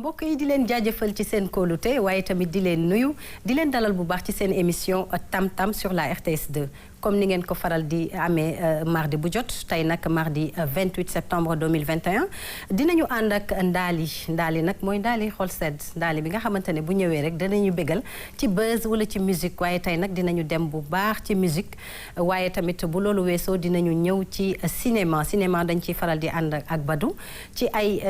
mbokk yi di leen jaajëfal ci seen kóolute waaye tamit di leen nuyu di leen dalal bu baax ci seen émission Tam Tam sur la RTS 2 comme ni ngeen ko faral di amee mardi bu jot tey nag mardi 28 septembre 2021 dinañu ànd ak Ndaly nag mooy Ndaly xol sedd Ndaly bi nga xamante ne bu ñëwee rek danañu bégal ci buzz wala ci musique waaye tey nag dinañu dem bu baax ci musique waaye tamit bu loolu weesoo dinañu ñëw ci cinéma dañ ciy faral di ànd ak Badou ci ay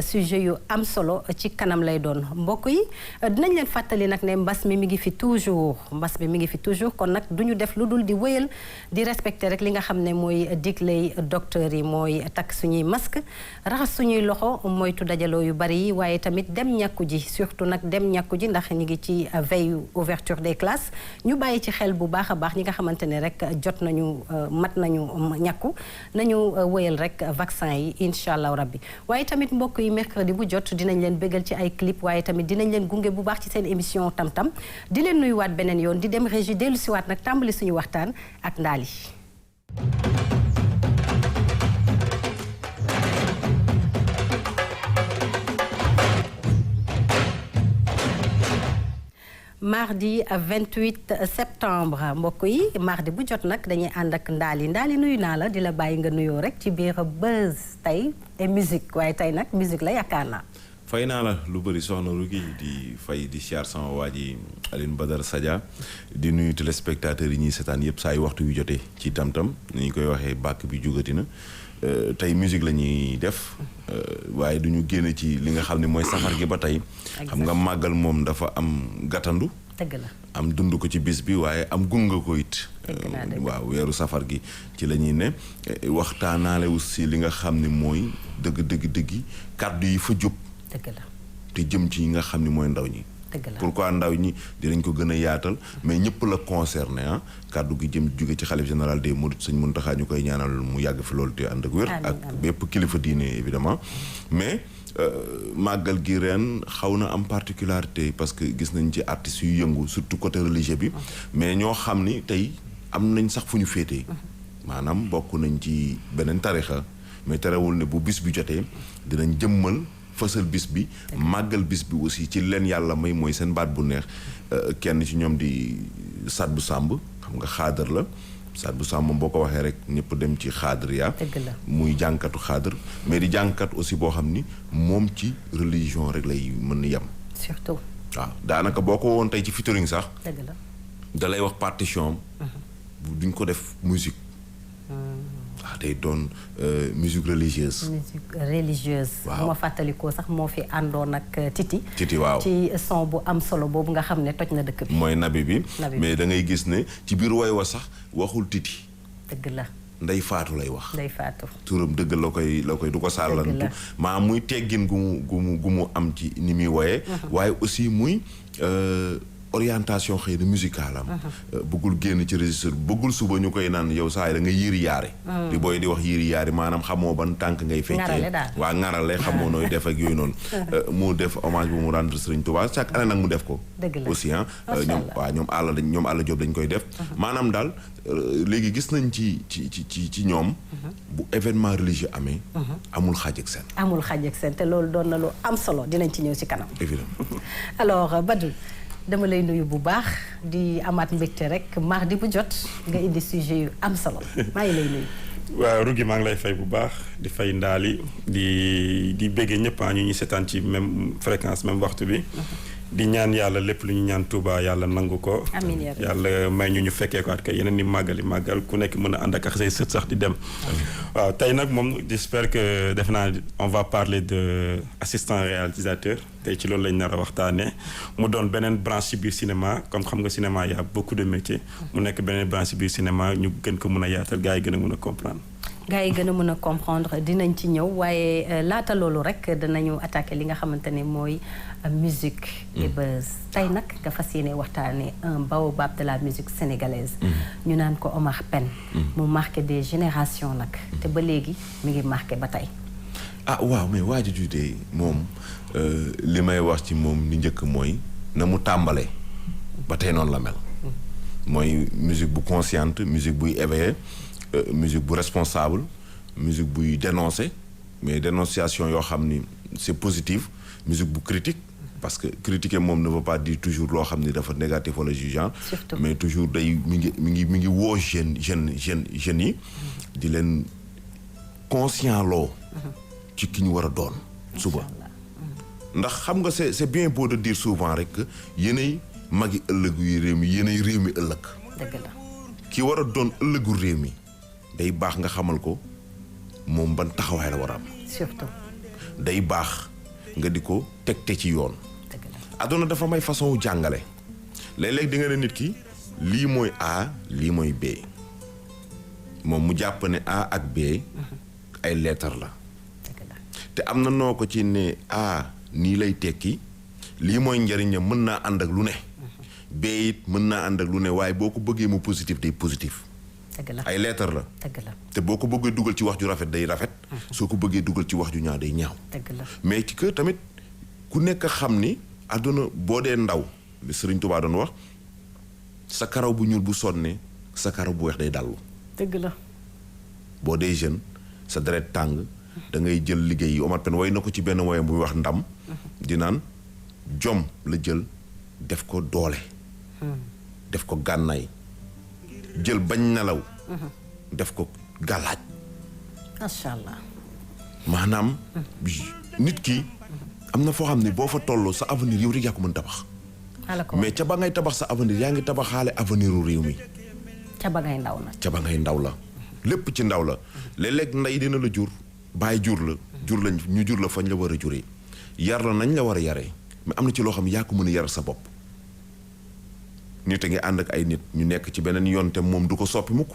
sujet yu am solo ci kanam lay doon mbokk yi dinañ leen fàttali nag ne mbas mi ngi fi toujours kon nag duñu def lu dul di wéyal di respecter rek li nga xam ne mooy digley docteur yi mooy takk suñuy masque raxas suñuy loxo moytu dajaloo yu bari yi waaye tamit dem ñàkku ji surtout nag dem ñàkku ji ndax ñi ngi ci veille ouverture des classes ñu bàyyi ci xel bu baax a baax ñi nga xamante ne rek jot nañu mat nañu ñàkku nañu wéyal rek vaccin yi incha allah rabbi waaye tamit mbokk yi mercredi bu jot dinañ leen bégal ci ay clip waaye tamit dinañ leen gunge bu baax ci seen émission Tam Tam di leen nuyuwaat beneen yoon di dem régie dellu siwaat nag tàmbali suñu waxtaan ak Ndaly. mardi 28 septembre mbokk yi mardi bu jot nag dañuy ànd ak Ndaly nuyu naa la di la bàyyi nga nuyoo rek ci biir buzz tey et musique waaye tey nag musique la yaakaar naa. fay naa la lu bëri soxna Rugi di fay di siyaar sama waa ji Aline Badara Sadia di nuyu téléspectateurs yi ñuy seetaan yëpp saa yu waxtu yu jotee ci Tam Tam ni ñu koy waxee bàkk bi jugati na tey musique la ñuy def waaye du ñu génn ci li nga xam ne mooy safar gi ba tey. xam nga màggal moom dafa am gàttandu. dëgg la am dund ko ci bis bi waaye am gunga ko it. waaw weeru safar gi ci la ñuy ne waxtaanaale aussi li nga xam ne mooy dëgg kàddu yi fa jub. dëgg la te jëm ci ñi nga xam ni mooy ndaw ñi. dëgg la pourquoi ndaw ñi dinañ ko gën a yaatal mais ñëpp la concerné kàddu gi jëm jóge ci xalif général des mourides Sëñ Muntaxa ñu koy ñaanal mu yàgg fi loolu te ànd ak wér. ak bépp kilifa diine évidemment mais màggal gi ren xaw na am particularité parce que gis nañ ci artistes yu yëngu surtout côté religieux bi mais ñoo xam ni tey am nañ sax fu ñu féetee maanaam bokk nañ ci beneen tarixa mais terewul ne bu bis bi jotee dinañ jëmmal fësal bis bi màggal bis bi aussi ci leen yàlla may mooy seen baat bu neex kenn ci ñoom di Sadbu Samb xam nga xaadar la Sadbu Samb moom boo ko waxee rek ñëpp dem ci xaadar yaa muy jànkatu xaadar mais di jànkat aussi boo xam ni moom ci religion rek lay mën yem surtout waaw daanaka boo ko woon tey ci featuring sax dëgg la da lay wax partition duñ ko def musique waaw day doon musique religieuse. waaw bu ma fàttalikoo sax moo fi àndoon ak Titi waaw ci son bu am solo boobu nga xam ne toj na dëkk bi. mooy nabi bi mais da ngay gis ne ci biir woy wa sax waxul Titi. dëgg la Ndey Faatu lay wax. Ndey Faatu turam dëgg la koy du ko sàllantu maa muy teggin gu mu am ci ni muy woyee. waaye aussi muy. orientation xëy na musicale am bëggul génn ci registre bëggul suba ñu koy naan yow saa yi da nga yéeri yaare di booy di wax yéeri yaare maanaam xamoo ban tànk ngay feccee waa ngarale xamoo nooy def ak yooyu noonu mu def hommage bu mu rendre Serigne Touba chaque année nag mu def ko aussi ñoom àlla Jóob dañ koy def maanaam daal léegi gis nañ ci ñoom bu événement religieux amee amul xaaj ak seen te loolu doon na lu am solo dinañ ci ñëw ci kanam évidemment alors Badou dama lay nuyu bu baax di amaat mbégte rek mardi bu jot nga indi sujet yu am solo maa ngi lay nuyu. waaw Rugi maa ngi lay fay bu baax di fay Ndaly di béggee ñëpp ñu ñuy seetaan ci même fréquence même waxtu bi. di ñaan yàlla lépp lu ñu ñaan Touba yàlla nangu ko. amiin yàlla may ñu fekkee ko at kay yeneen ni màggal ku nekk mën a ànd ak say sët sax di dem. waaw tey nag moom j'espère que def naa on va parler de assistant réalisateur tey ci loolu lañ nar a waxtaanee mu doon beneen branche ci biir cinéma comme xam nga cinéma y a beaucoup de métiers. mu nekk beneen branche ci biir cinéma ñu gën ko mën a yaatal gars yi gën a mën a comprendre. gaa yi gën a mën a comprendre dinañ ci ñëw waaye laata loolu rek danañu attaqué li nga xamante ne mooy musique et buzz tey nag nga fas yéene waxtaane un baobab de la musique sénégalaise ñu naan ko Omar Pène mu marqué des générations nag te ba léegi mi ngi marqué ba tey waaw mais waaju judee moom li may wax ci moom ni njëkk mooy na mu tàmbalee ba tey noonu la mel mooy musique bu consciente musique buy éveillé musique bu responsable musique buy dénoncer mais dénonciation yoo xam ni c'est positif musique bu critique parce que critiquer moom ne veut pas dire toujours loo xam ni dafa négatif wala jugeant mais toujours day mi ngi woo jeunes yi di leen conscient loo ci ki ñu war a doon suba ndax xam nga c'est bien beau de dire souvent rek que yéenay magi ëllëgu yi réew mi yéenay réew mi ëllëg dëgg la ki war a doon ëllëgu réew mi day baax nga xamal ko moom ban taxawaay la war a am surtout day baax nga di ko tegte ci yoon àdduna dafa may façon jàngale léeg-léeg di nga ne nit ki lii mooy A lii mooy B moom mu jàpp ne A ak B ay lettre la te am na noo ko ci ne A nii lay tekki lii mooy njëriñam mën naa ànd ak lu ne B it mën naa ànd ak lu ne waaye boo ko bëggee mu positif day positif ay lettre la te boo ko bëggee dugal ci wax ju rafet day rafet soo ko bëggee dugal ci wax ju ñaaw day ñaaw mais ci que tamit ku nekk xam ni àdduna boo dee ndaw li Sëriñ Tuubaa doon wax sa karaw bu ñuul bu sonne sa karaw bu weex day dallu dëgg la boo dee jeune sa deret tàng da ngay jël liggéey yi Omar Pène way na ko ci benn woyam bu wax ndam di naan jom la jël def ko doole def ko gànnaay jël bañ nelaw def ko gàllaaj macha allah maanaam nit ki am na foo xam ne boo fa tolloo sa avenir yow rek yaa ko mën tabax mais ca ba ngay tabax sa avenir yaa ngi tabaxaale avenir u réew mi ca ba ngay ndaw la ca ba ngay ndaw la lépp ci ndaw la léeg-léeg ndey dina la jur bàyyi jur la ñu jur la fañ la war a juree yar la nañ la war a yaree mais am na ci loo xam ne yaa ko mën a yaral sa bopp nit a ngi ànd ak ay nit ñu nekk ci beneen yoon te moom du ko soppi mukk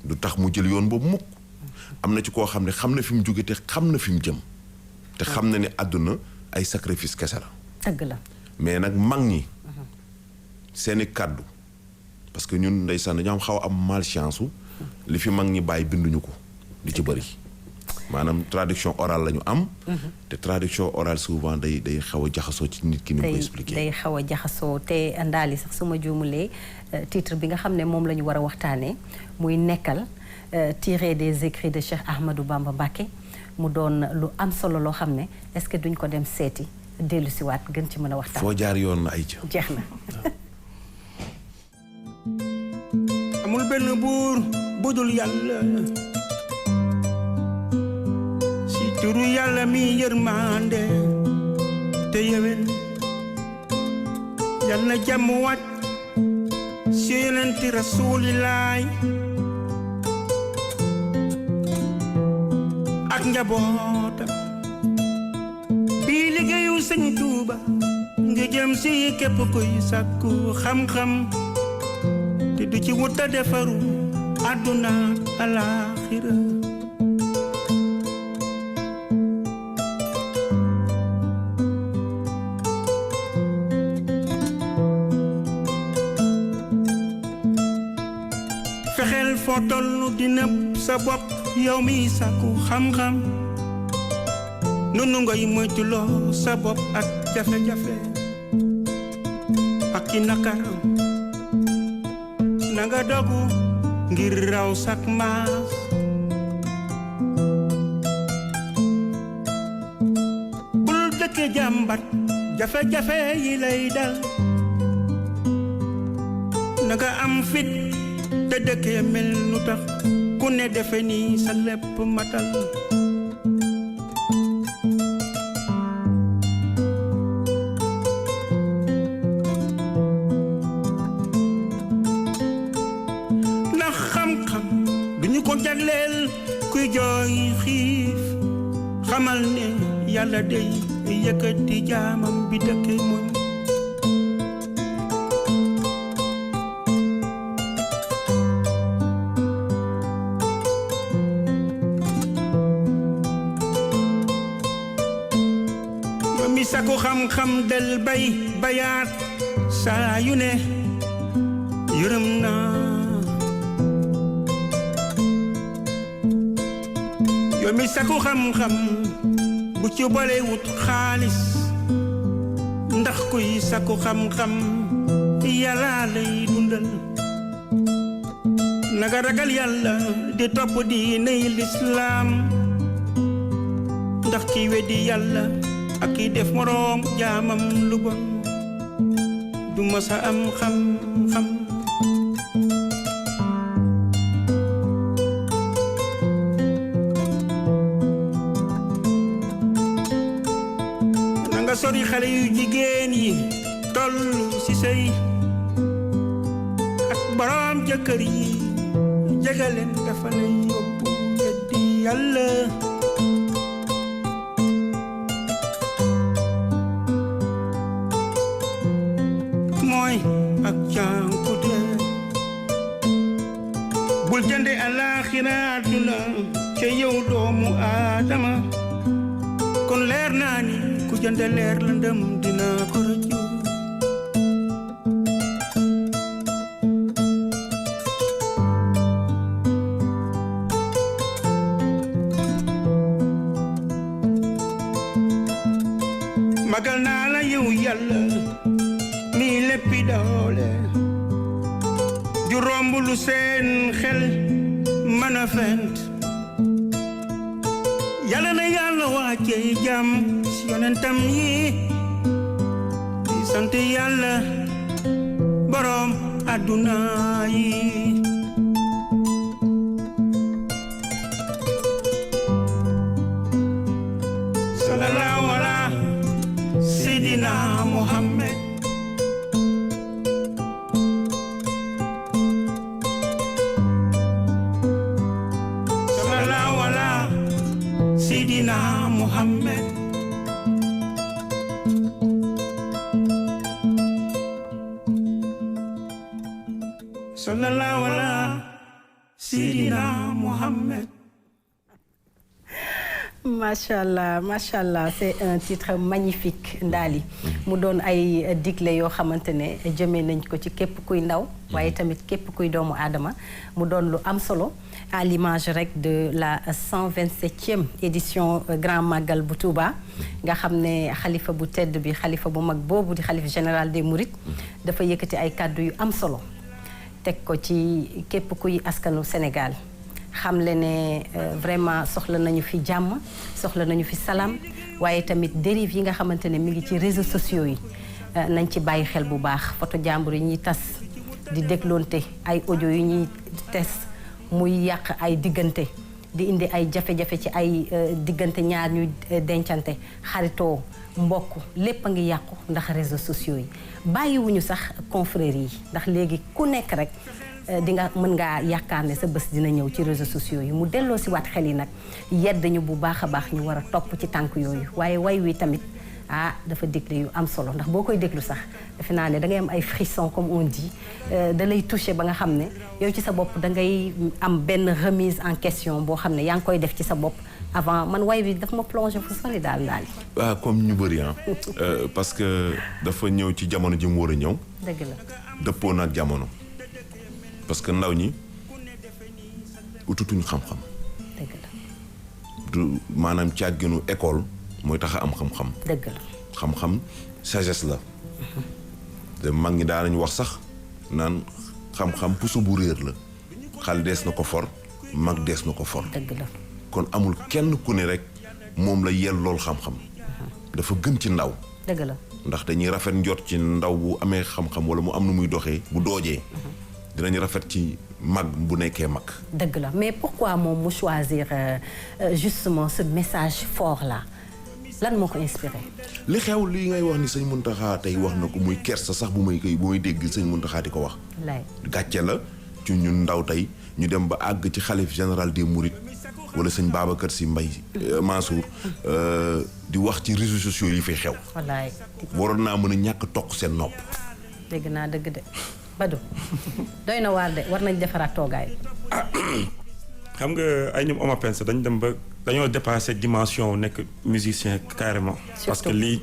du tax mu jël yoon boobu mukk am na ci koo xam ne xam na fi mu jóge te xam na fi mu jëm te xam na ne àdduna ay sacrifice kese la dëgg la mais nag mag ñi seeni kàddu parce que ñun ndeysaan dañoo am xaw am malchance li fi mag ñi bàyyi binduñu ko li ci bëri maanaam traduction orale la ñu am te traduction orale souvent day xaw a jaxasoo ci nit ki ni ko expliquer day xaw a jaxasoo te ndaali sax su ma juumulee titre bi nga xam ne moom la ñu war a waxtaanee muy nekkal tiré des écrits de Cheikh Ahmadou Bamba Mbacké mu doon lu am solo loo xam ne est-ce que duñ ko dem seeti dellu si waat gën ci mën a waxtaan foo jaar yoon na ay ca jeex na amul benn buur budul yàlla si turu yàlla mi yërmande te yewen yal na jàmm wàcc si yonenti rasulilaay ak njabootam bii liggéeyu sëñ Tuuba nga jëm si képp kuy sàkku xam-xam te du ci wuta defaru àdduna alaaxira fexeel foo tollu di nëbb sa bopp yow mi sàkku xam-xam nunu ngoy moytuloo sa bopp ak jafe-jafe ak ki nakaram na nga dogu ngir raw sak maas bul dëkke jàmbat jafe-jafe yi lay dal na nga am fit te dëkke mel nu tax ku ne defe ni sa lépp matal ndax xam-xam duñu ko jagleel kuy jooy xiif xamal ne yàlla day yëkkati jaamam bi dëkke muñ mi sako xam-xam del bay bayaat saa yu ne yërëm naa yow mi sako xam-xam bu ci boole wut xaalis ndax kuy sako xam-xam yàlla lay dundal naga ragal yàlla di topp diiney lislaam ndax ki weddi yàlla ak kiy def moroom jaamam lu bon du masa am xam-xam na nga sori xale yu jigéen yi toll ci sëy ak boroom jëkkër yi jegaleen dafa lay yóbbu weddi Yàlla mooy ak cànkude bul jënde alaaxira àdduna ca yow doomu aadama kon leer naa ni ku jënde leer la ndëm dina ko rëccu magal naa la yow Yàlla mi léppi doole ju romb lu seen xel mën a fent Yàlla na Yàlla wàcce jàmm ci yonentam yi di sant Yàlla boroom àdduna yi sallallahu ala Seydina Muhammad sallallahu ala Seydina Muhammad sallallahu ala Seydina Muhammad. macha allah c'est un titre magnifique Ndali mu doon ay digle yoo xamante ne jëmee nañ ko ci képp kuy ndaw waaye tamit képp kuy doomu aadama mu doon lu am solo à l'image rek de la 127e édition Grand Magal bu Touba nga xam ne xalifa bu tedd bi xalifa bu mag boobu di xalifa général des Mourides dafa yëkkati ay kàddu yu am solo teg ko ci képp kuy askanu Sénégal xam le ne vraiment soxla nañu fi jàmm soxla nañu fi salaam waaye tamit dérive yi nga xamante ne mi ngi ci réseaux sociaux yi nañ ci bàyyi xel bu baax photo jàmbur yi ñuy tas di dégloonte ay audio yu ñuy tes muy yàq ay diggante di indi ay jafe-jafe ci ay diggante ñaar ñuy dencante xaritoo mbokk lépp a ngi yàqu ndax réseaux sociaux yi bàyyiwuñu sax confrères yi ndax léegi ku nekk rek di nga mën ngaa yaakaar ne sa bés dina ñëw ci réseaux sociaux yi mu delloo si waat xel yi nag yedd ñu bu baax a baax ñu war a topp ci tànk yooyu waaye way wi tamit dafa digle yu am solo ndax boo koy déglu sax defe naa ne da ngay am ay frissons comme on dit da lay touché ba nga xam ne yow ci sa bopp da ngay am benn remise en question boo xam ne yaa ngi koy def ci sa bopp avant man way bi daf ma plongé fu sori daal. waaw comme ñu bëri parce que dafa ñëw ci jamono ji mu war a ñëw. dëgg la dëppoo na ak jamono. parce que ndaw ñi ututuñ xam-xam. dëgg la. du maanaam càgginu école mooy tax a am xam-xam. dëgg la. xam-xam sagesse la. te mag ñi daanañ wax sax naan xam-xam puso bu réer la xal dees na ko for mag dees na ko for. dëgg la. kon amul kenn ku ne rek moom la yel lool xam-xam. dafa gën ci ndaw. dëgg la. ndax dañuy rafet njort ci ndaw bu amee xam-xam wala mu am nu muy doxee bu doojee. dinañ rafet ci mag bu nekkee mag. dëgg la mais pourquoi moom mu choisir justement ce message fort là lan moo ko inspiré. li xew li ngay wax ni sëñ Mountakha tey wax na ko muy kersa sax bu may dégg sëñ Mountakha di ko wax. gàcce la ci ñun ndaw tey ñu dem ba àgg ci xalif général des Mourides wala sëñ Babacar Sy Mbaye Mansour di wax ci réseaux sociaux yi fi xew. wallaay. waroon naa mën a ñàkk toq seen nopp. dégg naa dëgg de. Badou doy na waar de war nañ defaraat toogaay. xam nga ay ñoom Omar Pène dañ dem ba dañoo dépassé dimension nekk musicien carrément. parce que lii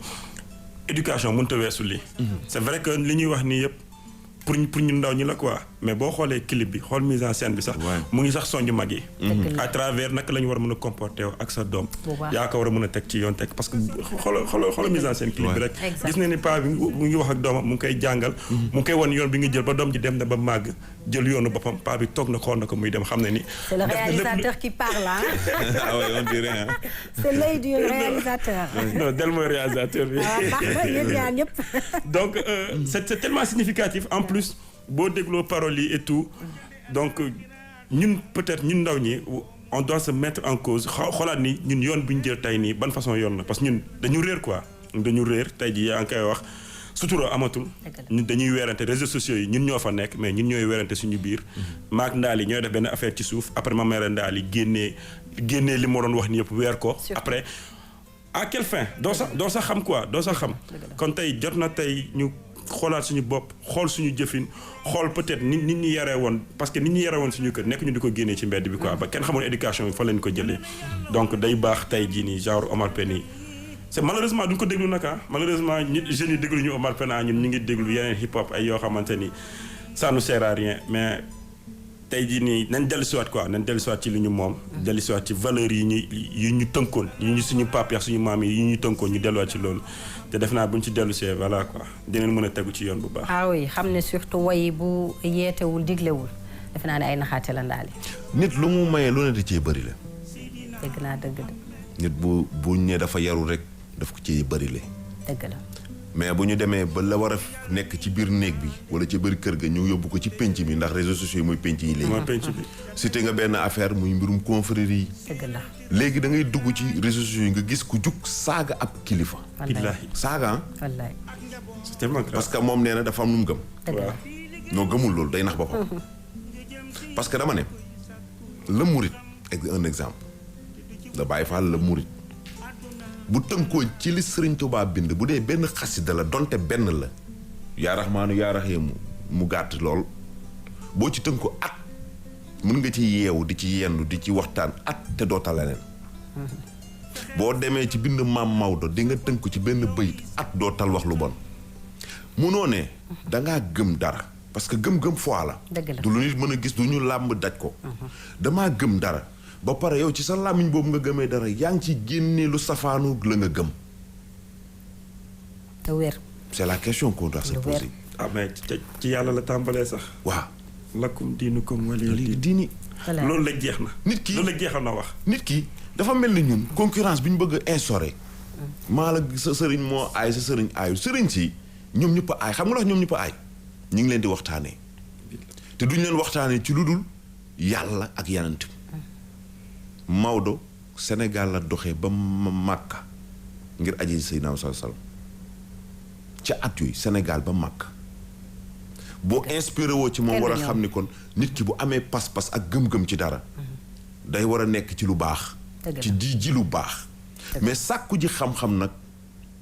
éducation mënut a weesu lii. c'est vrai que li ñuy wax nii yëpp pour ñu ndaw ñi la quoi mais boo xoolee clip bi xool mise en scène bi sax mu ngi sax soñju mag yi à travers naka la ñu war a mën a comporter ak sa doom yaa ko war a mën a teg ci yoon teg parce que xoolal mise en scène clip bi rek gis na ni paa bi mu ngi wax ak doomam mu ngi koy jàngal mu ngi koy wan yoon bi nga jël ba doom ji dem na ba màgg jël yoonu boppam paa bi toog na xool na ko muy dem xam ne ni c'est le réalisateur qui parle ah ouais, on dirait hein. c'est l'œil du réalisateur non del mooy réalisateur bi donc c'est tellement significatif en plus boo dégloo paroles yi et tout donc ñun peut-être ñun ndaw ñi on doit se mettre en cause xoolaat ni ñun yoon bi ñu jël tey nii ban façon yoon la parce que ñun dañu réer quoi dañu réer tey jii yaa ngi koy wax sutura amatul ñun dañuy weerante réseaux sociaux yi ñun ñoo fa nekk mais ñun ñooy weerante suñu biir maak ndaal yi ñooy def benn affaire ci suuf après ma mère ndaal yi génnee li ma doon wax ni yëpp weer ko après à quelle fin doo sax xam quoi doo sax xam kon tey jot na tey ñu xoolaat suñu bopp xool suñu jëfin xool peut-être nit ñi yaree woon parce que nit ñi yaree woon suñu kër nekk ñu di ko génnee ci mbedd bi quoi ba kenn xamul éducation bi fa lañ ko jëlee donc day baax tey jii nii genre Omar Pène yi c'est malheureusement duñ ko déglu naka malheureusement jeunes yi déglu ñu Omar Pène ñun ñu ngi déglu yeneen hip hop ay yoo xamante ni ça nous sert à rien mais tey jii nii nañ dellusiwaat quoi nañ dellusiwaat ci li ñu moom dellusiwaat ci valeurs yi ñu tënkoon yi ñu suñu papa ak suñu maam yi ñu tënkoon ñu delluwaat ci loolu te def naa bu ñu ci dellusee voilà quoi dinañ mën a tegu ci yoon bu baax. ah oui xam ne surtout woy bu yeetewul diglewul defe naa ne ay naxaate la ndaali. nit lu mu mayee lu ne da cee bëri la. dëgg naa dëgg de. nit bu ñu nee dafa yaru rek daf ko cee bëri la. dëgg la. mais bu ñu demee ba la war a nekk ci biir néeg bi wala ci biir kër ga ñu yóbbu ko ci penc bi ndax réseaux sociaux yi mooy penc yi léegi. mooy penc bi. cité nga benn affaire muy mbirum confrérie yi. dëgg la. léegi da ngay dugg ci réseaux sociaux yi nga gis ku jug saaga ab kilifa. wallaahi saaga ah. wallaahi. c'est tellement grave. parce que moom nee na dafa am lu mu gëm. dëgg la. noo gëmul loolu day nax boppam. parce que dama ne la murit un exemple la Baye Fall la murit bu tënkoo ci li Sëriñ Tuubaa bind bu dee benn xasida la donte benn la yaa raxmaanu yaa raxiimu mu gàtt lool boo ci tënkoo at mën nga ci yeewu di ci yendu di ci waxtaan at te dootal leneen boo demee ci bind maam Maodo di nga tënk ci benn bëyit at dootal wax lu bon munoo ne dangaa gëm dara parce que gëm-gëm foi la du lu nit mën a gis du ñu làmb daj ko damaa gëm dara ba pare yow ci sa làmmiñ boobu nga gëmee dara yaa ngi ci génnee lu safaanu la nga gëm. te wér. c'est la question qu'on doit se poser. ah mais ci yàlla la tàmbalee sax. waaw. lakum diinukum waliya diini. loolu la jeex na. nit ki loolu la jeexal na wax. nit ki dafa mel ni ñun concurrence bi ñu bëgg a instaurer. maa la sa sëriñ moo aay sa sëriñ aayul sëriñ si ñoom ñëpp a aay xam nga ndax ñoom ñëpp a aay ñu ngi leen di waxtaanee. te duñ leen waxtaanee ci lu dul yàlla ak yanant Maodo Sénégal la doxee ba Makka ngir aji Seydina Muhammad sallallahu alayhi wasallam ca at yooyu Sénégal ba Makka boo inspiré woo ci moom war a xam ni kon nit ki bu amee pas-pas ak gëm-gëm ci dara day war a nekk ci lu baax ci ji lu baax mais sàkku ji xam-xam nag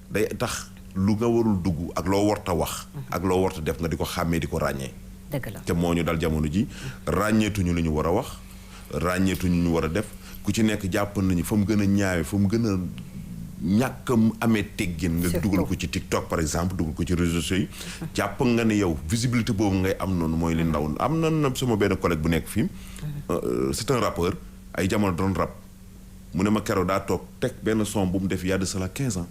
day tax lu nga warul dugg ak loo warta wax ak loo warta def nga di ko xàmmee di ko ràññee te moo ñu dal jamono ji ràññeetuñu li ñu war a wax ràññeetuñu ñu war a def ku ci nekk jàpp nañu fa mu gën a ñaawe fa mu gën a ñàkk amee teggin nga dugal ko ci TikTok par exemple dugal ko ci réseaux sociaux yi jàpp nga ne yow visibilité boobu ngay am noonu mooy li ndaw am na sama benn collègue bu nekk fii c'est un rappeur ay jamono doon rap mu ne ma keroog daa toog teg benn son bu mu def y a de cela 15 ans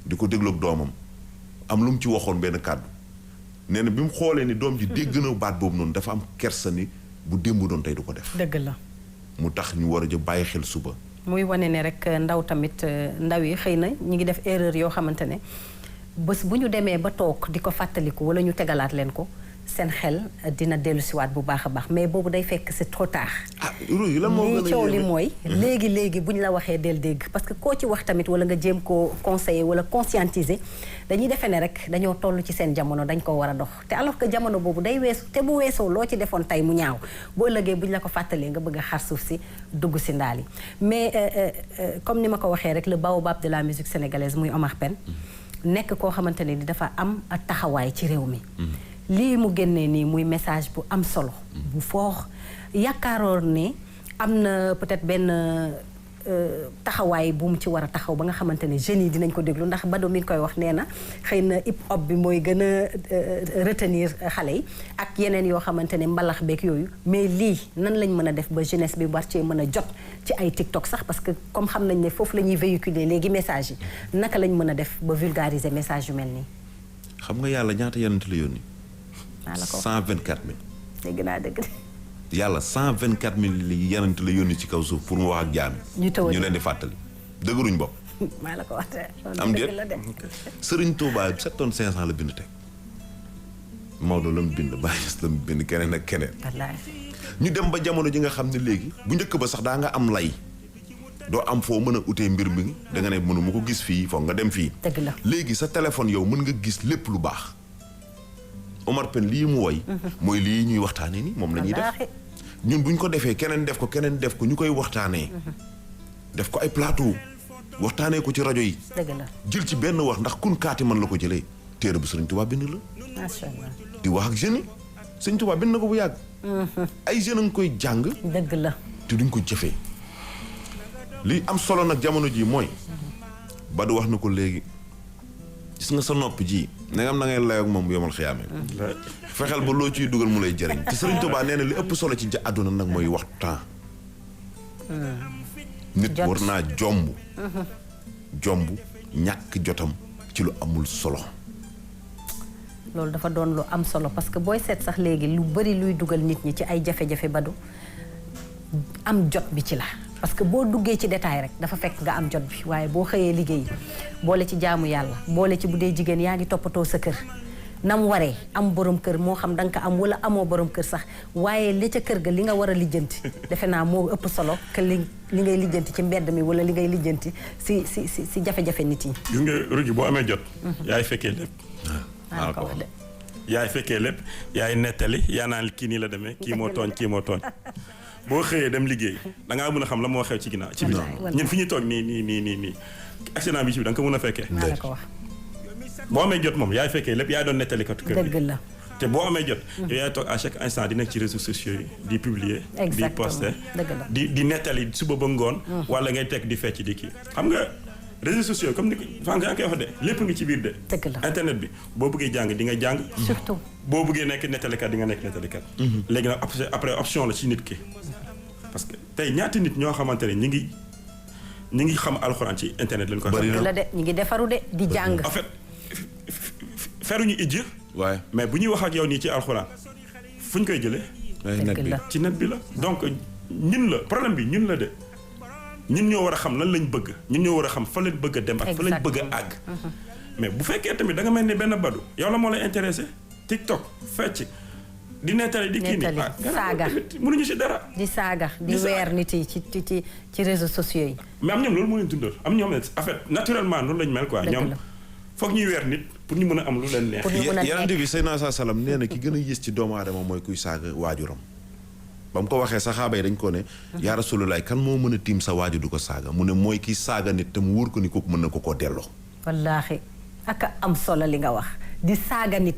di ko dégloog doomam am lu mu ci waxoon benn kàddu nee na bi mu xoolee ni doom ji dégg na baat boobu noonu dafa am kersa ni bu démb doon tey du ko def dëgg la mu tax ñu war a jë bàyyi xel suba muy wane ne rek ndaw tamit ndaw yi xëy na ñu ngi def erreur yoo xamante ne bés bu ñu demee ba toog di ko fàttaliku wala ñu tegalaat leen ko seen xel dina dellusiwaat bu baax a baax mais boobu day fekk c'est trop tard. lii coow li mooy. léegi bu ñu la waxee del dégg parce que koo ci wax tamit wala nga jéem koo conseiller wala conscientiser dañuy defee ne rek dañoo toll ci seen jamono dañ ko war a dox te alors que jamono boobu day weesu te bu weesoo loo ci defoon tey mu ñaaw boo ëllëgee bu ñu la ko fàttalee nga bëgg a xar suuf si dugg si ndaal yi mais comme ni ma ko waxee rek le baobab de la musique sénégalaise muy Omar Pène nekk koo xamante ne ni dafa am taxawaay ci réew mi. lii mu génnee nii muy message bu am solo bu fort yaakaaroon ne am na peut-être benn taxawaay bu mu ci war a taxaw ba nga xamante ne jeunes yi dinañ ko déglu ndax Bado mi ngi koy wax nee na xëy na hip hop bi mooy gën a retenir xale yi ak yeneen yoo xamante ne mbalax beeg yooyu mais lii nan lañ mën a def ba jeunesse bi war cee mën a jot ci ay TikTok sax parce que comme xam nañ ne foofu la ñuy véhiculer léegi message yi naka lañ mën a def ba vulgariser message yu mel nii. xam nga yàlla ñaata yonent la yónni. maa la ko 124 000. dégg naa dëgg de. yàlla 124 000 li yonent la yónni ci kaw suuf pour mu wax ak jaam ñu leen di fàttali dëgëruñ bopp. maa la ko wax am déet Serigne Touba 7 tonnes 500 la bind teg Maodo la mu bind Baye la mu bind keneen ak keneen. wallaay. ñu dem ba jamono ji nga xam ne léegi bu njëkk ba sax daa nga am lay doo am foo mën a utee mbir mi da nga ne mënu ma ko gis fii foog nga dem fii. dëgg la léegi sa téléphone yow mën nga gis lépp lu baax Omar Pène lii mu woy mooy lii ñuy waxtaanee ni moom la ñuy def ñun buñ ko defee keneen def ko ñu koy waxtaanee. def ko ay plateau waxtaanee ko ci rajo yi. dëgg la jël ci benn wax ndax kun kaati mën la ko jëlee téere bu Sëriñ Tuubaa bind la. macha allah. di wax ak jeunes yi Sëriñ Tuubaa bind na ko bu yàgg. ay jeunes a ngi koy jàng. dëgg la te duñ ko jëfee. li am solo nag jamono ji mooy. Badu wax na ko léegi gis nga sa nopp ji nangam na ngay layoog moom bu yomal xiyaamee. fexeel ba loo ciy dugal mu lay jëriñ te Sëriñ Tuubaa nee na li ëpp solo ci àdduna nag mooy waxtaan. nit war naa jomb ñàkk jotam ci lu amul solo. loolu dafa doon lu am solo parce que booy seet sax léegi lu bari luy dugal nit ñi ci ay jafe-jafe Badu am jot bi ci la parce que boo duggee ci détail rek dafa fekk nga am jot bi waaye boo xëyee liggéey boole ci jaamu yàlla boole ci bu dee jigéen yaa ngi toppatoo sa kër nam waree am borom kër moo xam da nga ko am wala amoo borom kër sax waaye li ca kër ga li nga war a lijjanti defe naa moo ëpp solo que li ngay lijjanti ci mbedd mi wala li ngay lijjanti si jafe-jafe nit yi. gis nga Rougui boo amee jot. yaay fekkee lépp. maa ko wax de. yaay fekkee lépp yaay nettali yaa naan kii nii la demee kii moo tooñ boo xëyee dem liggéey da ngaa mën a xam la moo xew ci ginnaaw ci biir ñun fi ñu toog nii accident bi ci bi da nga ko mën a fekkee. maa la ko wax. boo amee jot moom yaay fekkee lépp yaay doon nettali katu kër gi. dëgg la te boo amee jot. yow yaay toog à chaque instant di nekk ci réseaux sociaux yi di publier. di poster di nettali suba ba ngoon. wala ngay teg di fecc di kii. xam nga réseaux sociaux comme ni ko fan nga koy wax de lépp ngi ci biir de. dëgg la internet bi boo bëggee jàng di nga jàng. surtout boo bëggee nekk nettalikat di nga nekk nettalikat. léegi nag après option la ci nit ki. parce que tey ñaati nit ñoo xamante ne ñi ngi xam alxuraan ci internet lañ ko xam. dëgg la de ñi ngi defaru de di jàng. en fait feruñu ijji. waaye mais bu ñuy wax ak yow nii ci alxuraan fu ñu koy jëlee. ci net bi la donc ñun la problème bi ñun la de ñun ñoo war a xam lan lañ bëgg ñun ñoo war a xam fa leen bëgg a dem ak fa lañ bëgg a àgg. mais bu fekkee tamit da nga mel ni benn Badu yow la moo lay intéressé TikTok fecc di nettali di kii nii saaga mënuñu si dara. di saaga di weer nit yi ci réseaux sociaux yi. mais am ñoom loolu moo leen dundal am ñoom ne en fait naturellement noonu lañ mel quoi. ñoom foog ñuy weer nit pour ñu mën a am lu leen neex. Yonent bi Seydina Salaam nee na ki gën a yées ci doomu aadama mooy kuy saaga waajuram. ba mu ko waxee saxaaba yi dañ ko ne. yaa Rasulullaah kan moo mën a tiim sa waajur du ko saaga mu ne mooy kiy saaga nit te mu wóor ko ni kooku mën na ko koo delloo. wallaahi ak am solo li nga wax di saaga nit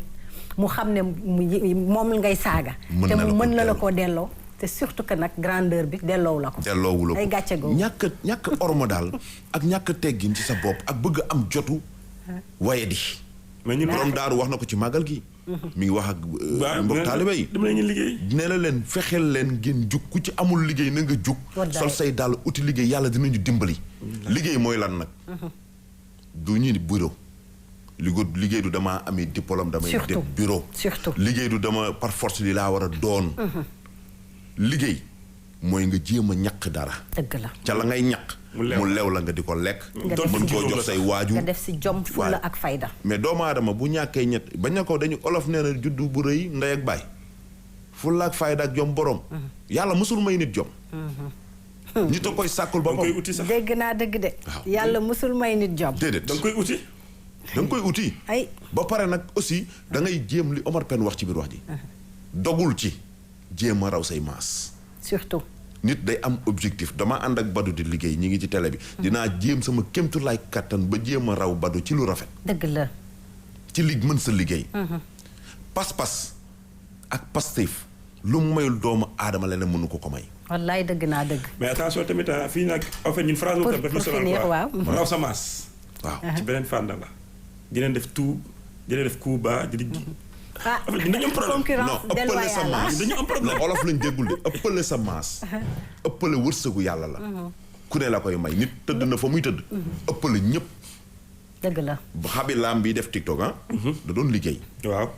mu xam ne moom ngay saaga. te mu mën na la koo delloo. te surtout que nag grandeur bi delloowu la ko. delloowu la ko ay gàcce googu. ñàkk orma daal ak ñàkk teggin ci sa bopp ak bëgg am jotu. waaye di. mais ñun borom daaru wax na ko ci màggal gi. mi ngi wax ak mbokk taalibe yi. dama leen liggéey. nee na leen fexeel leen ngeen jug ku ci amul liggéey na nga jug. sol say daal uti liggéey yàlla dinañu dimbali. liggéey mooy lan nag. du ñu bureau. liggéey du dama amee diplôme damay def bureau. surtout liggéey du dama par force li laa war a doon. liggéey mooy nga jéem a ñaq dara. dëgg la ca la ngay ñaq. mu lew la nga di ko lekk. mën koo jox say waajur nga def si jom fulla ak fayda. mais doomu aadama bu ñàkkee ñett bañ na ko dañu olof nee na juddu bu rëy ndey ak baay. fulla ak fayda ak jom borom. yàlla mësul may nit jom. nit a koy sàkkul ba koy uti sax. dégg naa dëgg de. yàlla mësul may nit jom. déedéet da nga koy uti. da nga koy uti. ay ba pare nag aussi da ngay jéem li Omar Pène wax ci biir wax ji. dogul ci jéem a raw say maas. surtout. nit day am objectif dama ànd ak Badu di liggéey ñi ngi ci télé bi. dinaa jéem sama kéemtu laay kattan ba jéem a raw Badu ci lu rafet. dëgg la. ci li mën sa liggéey. pas-pas ak Pastef lu mu mayul doomu aadama leneen mënu ko may. wallaay dëgg naa dëgg. mais attention tamit fii nag en fait ñun phrase boobu dafa sonal quoi waaw. raw sa maas. waaw ci beneen fànn la. dinañ def tout dinañ def coup bas di. ah dañu am problème concurrence ëppale sa maas dañu am problème. non olof lañ déggul de ëppale sa maas. ëppale wërsëgu yàlla la. ku ne la koy may nit tëdd na fa muy tëdd. ëppale ñëpp. dëgg la. xabi laam bi def TikTok da doon liggéey. waaw.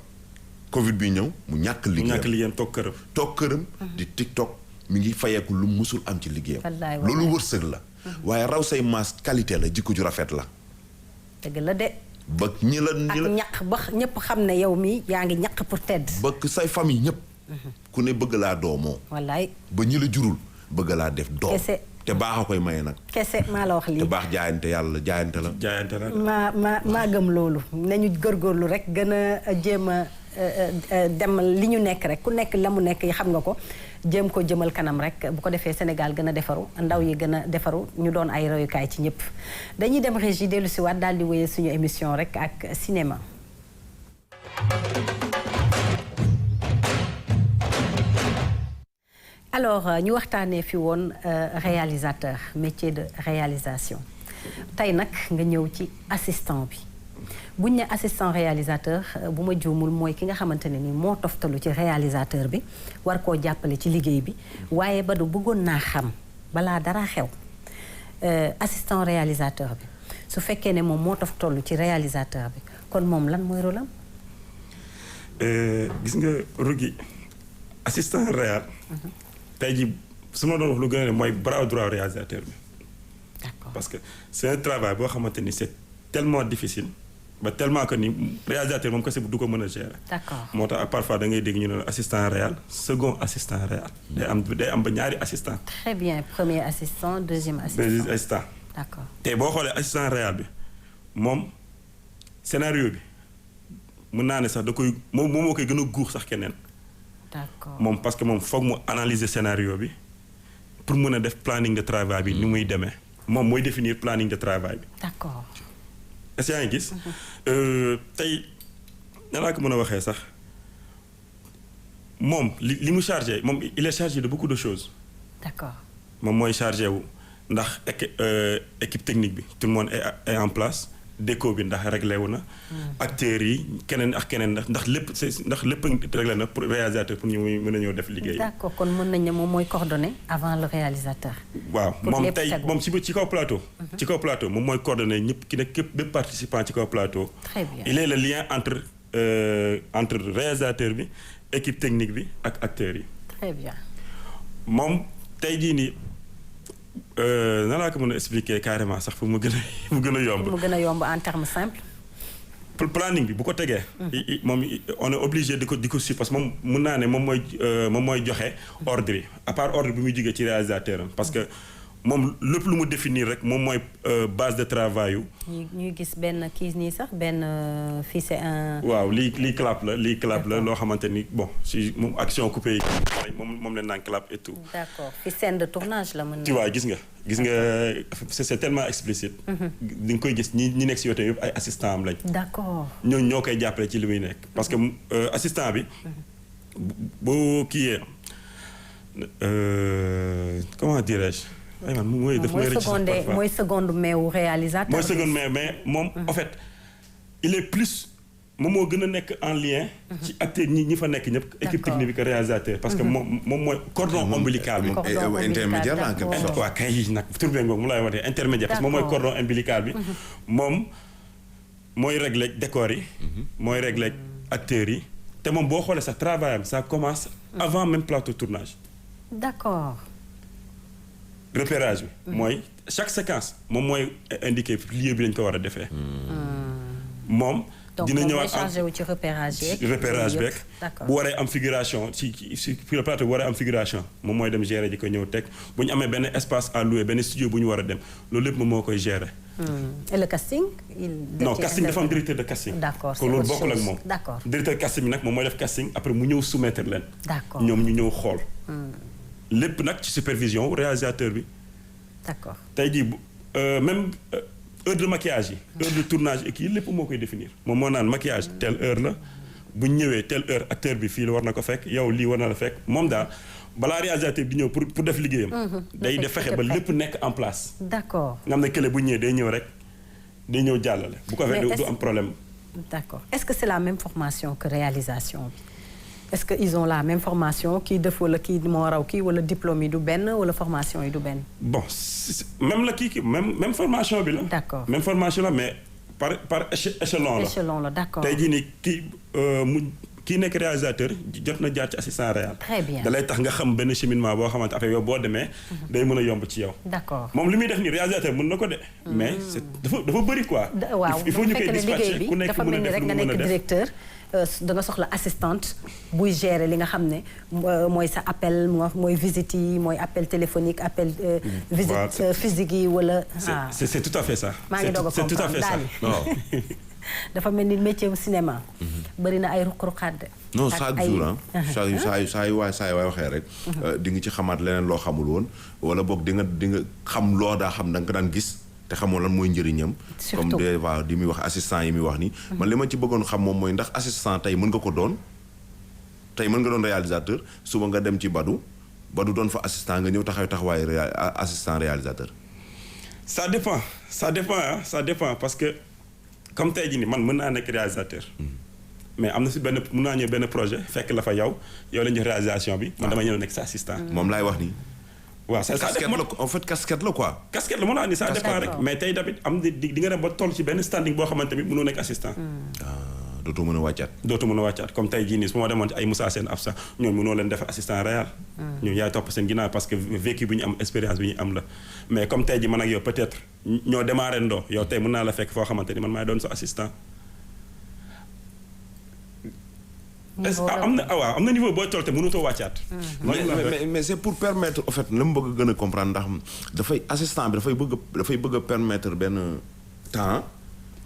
Covid bi ñëw mu ñàkk liggéeyam toog këram. toog këram. di TikTok mi ngi fayeeku lu musul am ci liggéeyam. wallaay loolu wërsëg la. waaye raw say maas qualité la jikko ju rafet la. dëgg la de. ba ñi la ak ñaq ba ñëpp xam ne yow mi yaa ngi ñaq pour tedd. ba say famille ñëpp. ku ne bëgg laa doomoo. wallaay. ba ñi la jurul bëgg laa def doom. kese te baax a koy maye nag. kese maa la wax lii. te baax jaayante yàlla jaayante la. jaayante la. maa gëm loolu nañu góorgóorlu rek gën a jéem a dem li ñu nekk rek ku nekk la mu nekk yi xam nga ko jéem ko jëmal kanam rek bu ko defee Sénégal gën a defaru ndaw yi gën a defaru ñu doon ay royukaay ci ñëpp dañuy dem régie dellu si waat daal di wéyee suñu émission rek ak cinéma. alors ñu waxtaanee fi woon réalisateur métier de réalisation tey nag nga ñëw ci assistant bi buñ ne assistant réalisateur bu ma juumul mooy ki nga xamante ne ni moo toftalu ci réalisateur bi war koo jàppale ci liggéey bi waaye ba du bëggoon naa xam balaa dara xew assistant réalisateur bi su fekkee ne moom moo toftalu ci réalisateur bi kon moom lan mooy rôle am. gis nga Rougui assistant réal. tey jii su ma doon wax lu gën a ne mooy bras droit réalisateur bi. d'accord parce que c'est un travail boo xamante ni c'est tellement difficile ba tellement que ni réalisateur moom kese du ko mën a gérer. d'accord moo tax parfois da ngay dégg ñu ne assistant réal second assistant réal. day am ba ñaari assistant. très bien premier assistant deuxième assistant. deuxième assistant. d'accord tey boo xoolee assistant réal bi moom scénario bi mën naa ne sax da koy moom moo koy gën a guux sax keneen. d'accord moom parce que moom foog mu analyser scénario bi pour mën a def planning de travail bi ni muy demee moom mooy définir planning de travail bi. d'accord. est-ce que yaa ngi gis. tey nan laa ko mën a waxee sax moom li mu chargé moom il est chargé de beaucoup de choses. d'accord. moom mooy chargé wu ndax équipe technique bi tout le monde est en place déco bi ndax réglé wu na. acteurs yi keneen ak keneen ndax lépp réglé na pour réalisateur pour ñu mën a ñëw def liggéey. d'accord kon mën nañ ne moom mooy coordonner avant le réalisateur. waaw moom tey tegu. moom ci kaw plateau. ci kaw plateau moom mooy coordonner ñëpp ki nekk képp bépp participant ci kaw plateau. très bien il est le lien entre réalisateur bi équipe technique bi ak acteurs yi. très bien. moom tey jii nii nan laa ko mën a expliquer carrément sax pour mu gën a yomb. mu gën a yomb en termes simples. planning bi bu ko tegee. moom on est obligé di ko suivre parce que moom mun naa ne moom mooy joxe ordre yi à part ordre bi muy jógee ci réalisateur am parce que moom lépp lu mu définir rek moom mooy base de travail yu. ñuy gis benn kii nii sax benn fii c'est un. waaw lii clap la loo xamante ni bon si moom action coupée yi moom leen naan clap et tout. d'accord fi scène de tournage la mën tu vois gis nga c'est tellement explicite. di nga koy gis ñi nekk si yow tamit yëpp ay assistant am lañ. d'accord. ñoo koy jàppale ci li muy nekk parce que assistant bi boo kiiyee comment dirais-je. ay man mooy seconde meewu réalisateur. mooy seconde mais moom en fait il est plus moom moo gën a nekk en lien. ci acteurs ñi fa nekk ñëpp. équipe technique bi que réalisateur. parce que moom mooy cordon ombilical bi. intermédiaire la en quelque sorte. waaw kay nag tur beeg moom mu lay waxee intermédiaire parce que moom mooy cordon ombilical bi. moom mooy régler décor yi. mooy régler acteurs yi. te moom boo xoolee sax travail am ça commence avant même plateau tournage. d'accord. repérage bi. mooy chaque séquence moom mooy indiqué lieu bi lañ ko war a defee. moom. dina ñëwaat chargé wu ci repérage beeg. bu waree am figuration ci le plateau bu waree am figuration moom mooy dem gérer ji ko ñëw teg bu ñu amee benn espace à louer benn studio bu ñu war a dem loolu lépp moom moo koy gérer. et le casting. non casting dafa am directeur de casting. d'accord kon loolu bokkul ak moom. d'accord directeur casting bi nag moom mooy def casting après mu ñëw soumettre leen. d'accord ñoom ñu ñëw xool. lépp nag ci supervision réalisateur bi. d'accord tey jii même heure de maquillage yi. heure de tournage et kii lépp moo koy définir. moom moo naan maquillage telle heure la bu ñu ñëwee telle heure acteur bi fii la war na ko fekk yow lii war na la fekk moom daal balaa réalisateur bi di ñëw pour def liggéeyam. day def fexe ba lépp nekk en place. d'accord nga xam ne kële bu ñëwee day ñëw rek day ñëw jàllale. bu ko fekk du am problème. d'accord est-ce que c'est la même formation que réalisation bi est-ce que ils ont la même formation kii def wala kii moo raw kii wala diplôme yi du benn wala formation yi du benn. bon même la kii même formation bi la. d'accord même formation la mais par échelon la. échelon la d'accord tey jii nii kii nekk réalisateur jot na jaar ci assistant réal. très bien da lay tax nga xam benn cheminement boo xamante après yow boo demee. day mën a yomb ci yow. d'accord moom li muy def nii réalisateur mën na ko de. mais dafa bëri quoi. waaw il faut ñu koy dispatcher ku nekk dafa mën a mel ni def rek lu nga mu mën a nekk def. directeur da nga soxla assistante buy gérer li nga xam ne mooy sa appel mooy visite yi mooy appel téléphonique appel. visite physique yi wala. c'est tout à fait ça. maa ngi doog a c'est tout à fait ça comprendre daal dafa mel ni métier cinéma. bëri na ay ruq-ruqaat de. non chaque jour saa yu waay waxee rek. di nga ci xamaat leneen loo xamul woon wala boog di nga xam loo daa xam da nga ko daan gis te xamoo lan mooy njëriñam. comme des fois di muy wax assistant yi muy wax ni. man li ma ci bëggoon xam moom mooy ndax assistant tey mën nga ko doon tey mën nga doon réalisateur suba nga dem ci Badou doon fa assistant nga ñëw taxawaayu assistant réalisateur. ça dépend parce que comme tey jii nii man mën naa nekk réalisateur. mais am na si mën naa ñëw benn projet fekk la fa yow la ñu réalisation bi man dama ñëw nekk sa assistant. moom laay wax nii. waaw ça casquette la en fait casquette la quoi. casquette la mën naa ni ça dépend rek mais tey tamit di nga dem ba toll ci benn standing boo xamante ni mënoo nekk assistant. dootoo mën a wàccaat. comme tey jii nii su ma demoon ci ay Moussa Sène Afsa ñoom mënoo leen def assistant réel. ñoom yaay topp seen ginnaaw parce que vécu bi ñu am expérience bi ñu am la mais comme tey jii man ak yow peut-être ñoo démarré ndoo yow tey mën naa la fekk foo xamante ni man maay doon sa assistant. am na niveau boo toll te mënutoo wàccaat. mais c'est pour permettre en fait la mu bëgg a gën a comprendre ndax dafay assistant bi dafay bëgg a permettre benn temps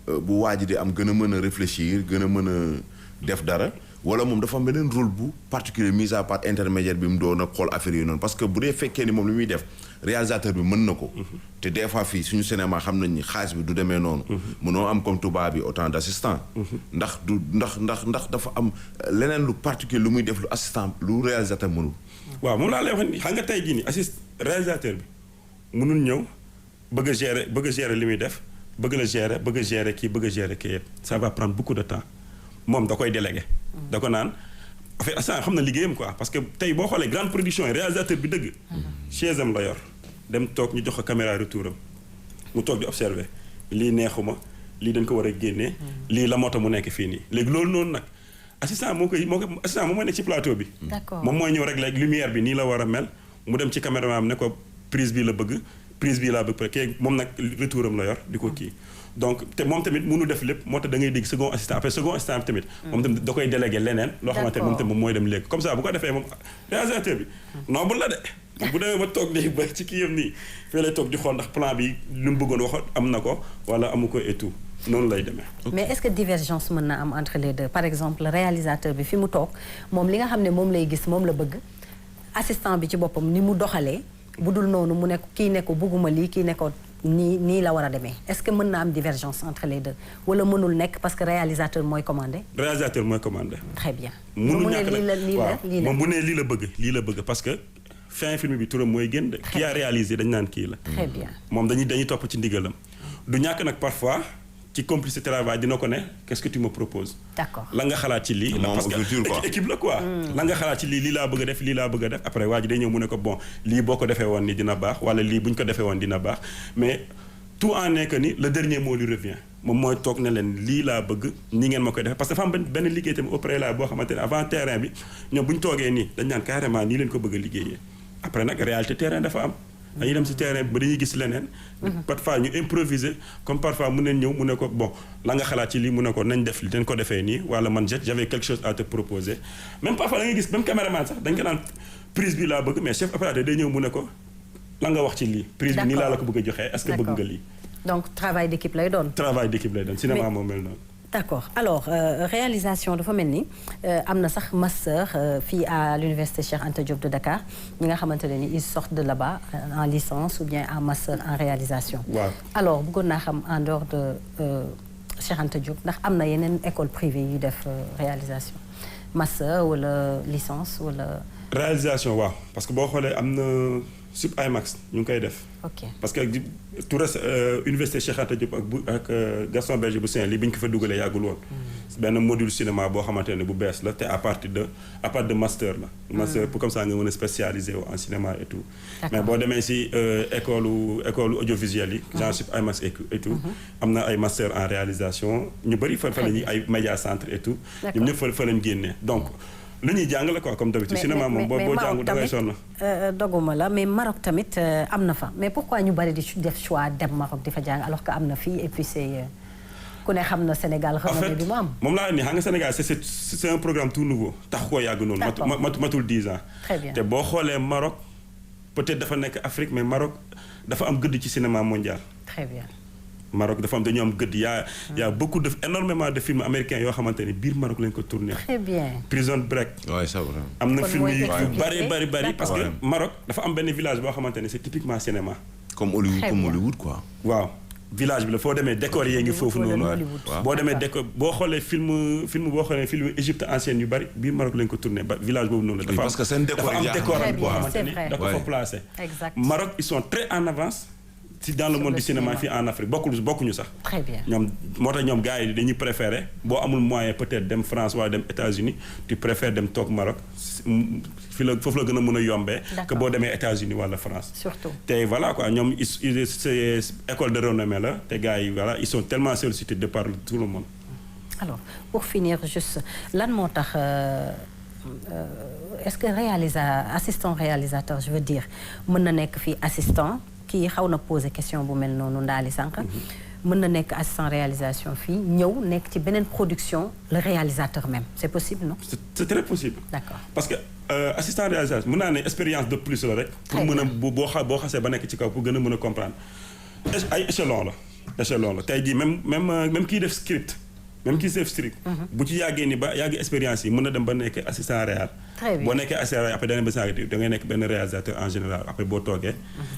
bu waa ji di am gën a mën a réfléchir gën a mën a def dara wala moom dafa am beneen rôle bu particulier mise à part intermédiaire bi mu doon a xool affaire yi noonu parce que bu dee fekkee ni moom li muy def réalisateur bi mën na ko. te des fois fii suñu cinéma xam nañ ni xaalis bi du demee noonu. mënoo am comme tubaab bi autant d'assistant. ndax dafa am leneen lu particulier lu muy def lu assistant lu réalisateur mënul. waaw moom laa lay wax ni xam nga tey jii nii réalisateur bi mënul ñëw bëgg a gérer li muy def bëgg a gérer kii yëpp ça va prendre beaucoup de temps moom da koy délégué. da ko naan en fait assistant xam na liggéeyam quoi parce que tey boo xoolee grande production yi réalisateur bi dëgg. chaise am la yor dem toog ñu jox ko caméra retour am mu toog di observer lii neexuma lii dañ ko war a génnee. lii la moo tax mu nekk fii nii léegi loolu noonu nag assistant moom mooy nekk ci plateau bi. d'accord moom mooy ñëw rek léegi lumière bi nii la war a mel mu dem ci caméraman am ne ko prise bi la bëgg prise bi laa bëgg peut être moom nag retour am la yor di ko kii. donc te moom tamit mënu def lépp moo tax da ngay dégg second assistant après second assistant bi tamit. moom tamit da koy délégué leneen. loo xamante ne moom tamit mooy dem léegi comme ça bu ko defee moom réalisateur bi noble la de. bu demee ba toog nii ba ci kii yam nii fii lay toog di xool ndax plan bi lu mu bëggoon wax am na ko wala amu ko et tout noonu lay demee. mais est-ce que divergence mën na am entre les deux par exemple réalisateur bi fi mu toog moom li nga xam ne moom lay gis moom la bëgg assistant bi ci boppam ni mu doxalee bu dul noonu mu nekk kii ne ko bëgguma lii kii ne ko nii la war a demee est-ce que mën na am divergence entre les deux wala mënul nekk parce que réalisateur mooy commandé. réalisateur mooy commandé. très bien. mënul ñàkk lii la moom bu nee lii la bëgg parce que fin film bi turam mooy génn de. qui a réalisé dañ naan kii la. très bien moom dañuy topp ci ndigalam du ñàkk nag parfois ci complicité travail dina ko ne qu'est-ce que tu me proposes. d'accord la nga xalaat ci lii. parce que équipe la quoi. la nga xalaat ci lii laa bëgg a def lii laa bëgg a def après waa ji day ñëw mu ne ko bon lii boo ko defee woon ni dina baax wala lii bu ñu ko defee woon dina baax mais tout en est que ni le dernier mot lui revient moom mooy toog ne leen lii laa bëgg ni ngeen ma koy defee parce que dafa am benn liggéey tamit au préalable boo xamante ne avant terrain bi ñoom bu ñu toogee nii dañ naan carrément nii leen ko bëgg a liggéeyee après nag réalité terrain dafa am. dañuy dem ci terrain bi ba dañuy gis leneen. parfois ñu improviser comme parfois mu neen ñëw mu ne ko bon la nga xalaat ci lii mu ne ko nañ def li dañ ko defee nii wala man j'avais quelque chose à te proposer même parfois da ngay gis même caméraman sax dañ ko naan prise bi laa bëgg mais chef opérateur day ñëw mu ne ko la nga wax ci lii. prise bi nii laa la ko bëgg a joxee est-ce que bëgg nga lii. donc travail d'équipe lay doon. travail d'équipe lay doon cinéma moo mel noonu. d'accord alors réalisation dafa mel ni am na sax master fii à l'université Cheikh Anta Diop de Dakar ñi nga xamante ne ni ils sortent de là-bas en licence ou bien en master en réalisation. waaw alors bëggoon naa xam en dehors de Cheikh Anta Diop ndax am na yeneen école privée yu def réalisation master wala licence wala. réalisation waaw parce que boo xoolee am na Sup IMAX ñu ngi koy def. ok parce que tout reste université Cheikh Anta Diop ak Gaston Berger bu Saint-Louis bi ñu ko fa dugalee yàggul woon. benn module cinéma boo xamante ne bu bees la te à partir de master la. master pour comme ça nga mën a spécialiser en cinéma et tout. mais boo demee si école audiovisuelle yi. genre Sup IMAX et tout. am na ay master en réalisation ñu bëri fa la ñuy ay média centre et tout. ñoom ñëpp fa lañ génnee donc. lu ñuy jàng la quoi comme d'habitude cinéma moom boo jàngu dangay sonn. doguma la mais Maroc tamit am na fa mais pourquoi ñu bari di def choix dem Maroc di fa jàng alors que am na fii et puis c'est ku ne xam na Sénégal renommée bi mu am. moom laa ni xam nga Sénégal c'est un programme tout nouveau tax koo yàgg noonu. matul 10 ans. très bien te boo xoolee Maroc peut-être dafa nekk Afrique mais Maroc dafa am gëdd ci cinéma mondial. très bien. Maroc dafa am dañu am gëdd y a beaucoup de énormément de films américains yoo xamante ne biir Maroc lañ ko tourné. très bien. Prison Break. waaw c'est vrai. am na film yu bari D'accord. parce que Maroc dafa am benn village boo xamante ne c'est typiquement cinéma. comme Hollywood quoi. waaw village bi la foo demee décor yee ngi foofu noonu. boo demee décor boo xoolee film boo xoolee film Égypte ancienne yu bari biir Maroc lañ ko tourné ba village boobu noonu. dafa parce que seen décor dafa am décor Très boo bien, xamante c'est ni vrai. da ko fa placé. exact Maroc ils sont très en avance. si dans le Sur monde le du cinéma cinéma. fii en Afrique bokkuñu sax. très bien. ñoom moo tax ñoom gars yi dañuy préférer boo amul moyen peut-être dem France wala dem États-Unis tu préfères dem toog Maroc fi la foofu la gën a mën a yombee. que boo demee États-Unis wala France. surtout. te voilà quoi ñoom c'est école de renommée la te gars yi voilà ils sont tellement sollicités de par tout le monde. alors pour finir juste lan moo tax est-ce que assistant réalisateur je veux dire mën na nekk fii assistant. kii xaw na poser question bu mel noonu ndaali sànq. mën na nekk assistant réalisation fii ñëw nekk ci beneen production le réalisateur même c'est possible non. c'est très possible. d'accord parce que assistant réalisateur mën naa ne expérience de plus la rek. pour mën a boo xasee ba nekk ci kaw pour gën a mën a comprendre. ay échelon la tey jii même kii def script. même kii def script. bu ci yàggee ni ba yàgg expérience yi mën na dem ba nekk assistant réal. très bien boo nekkee assistant réal après da ngay nekk benn réalisateur en général après boo toogee.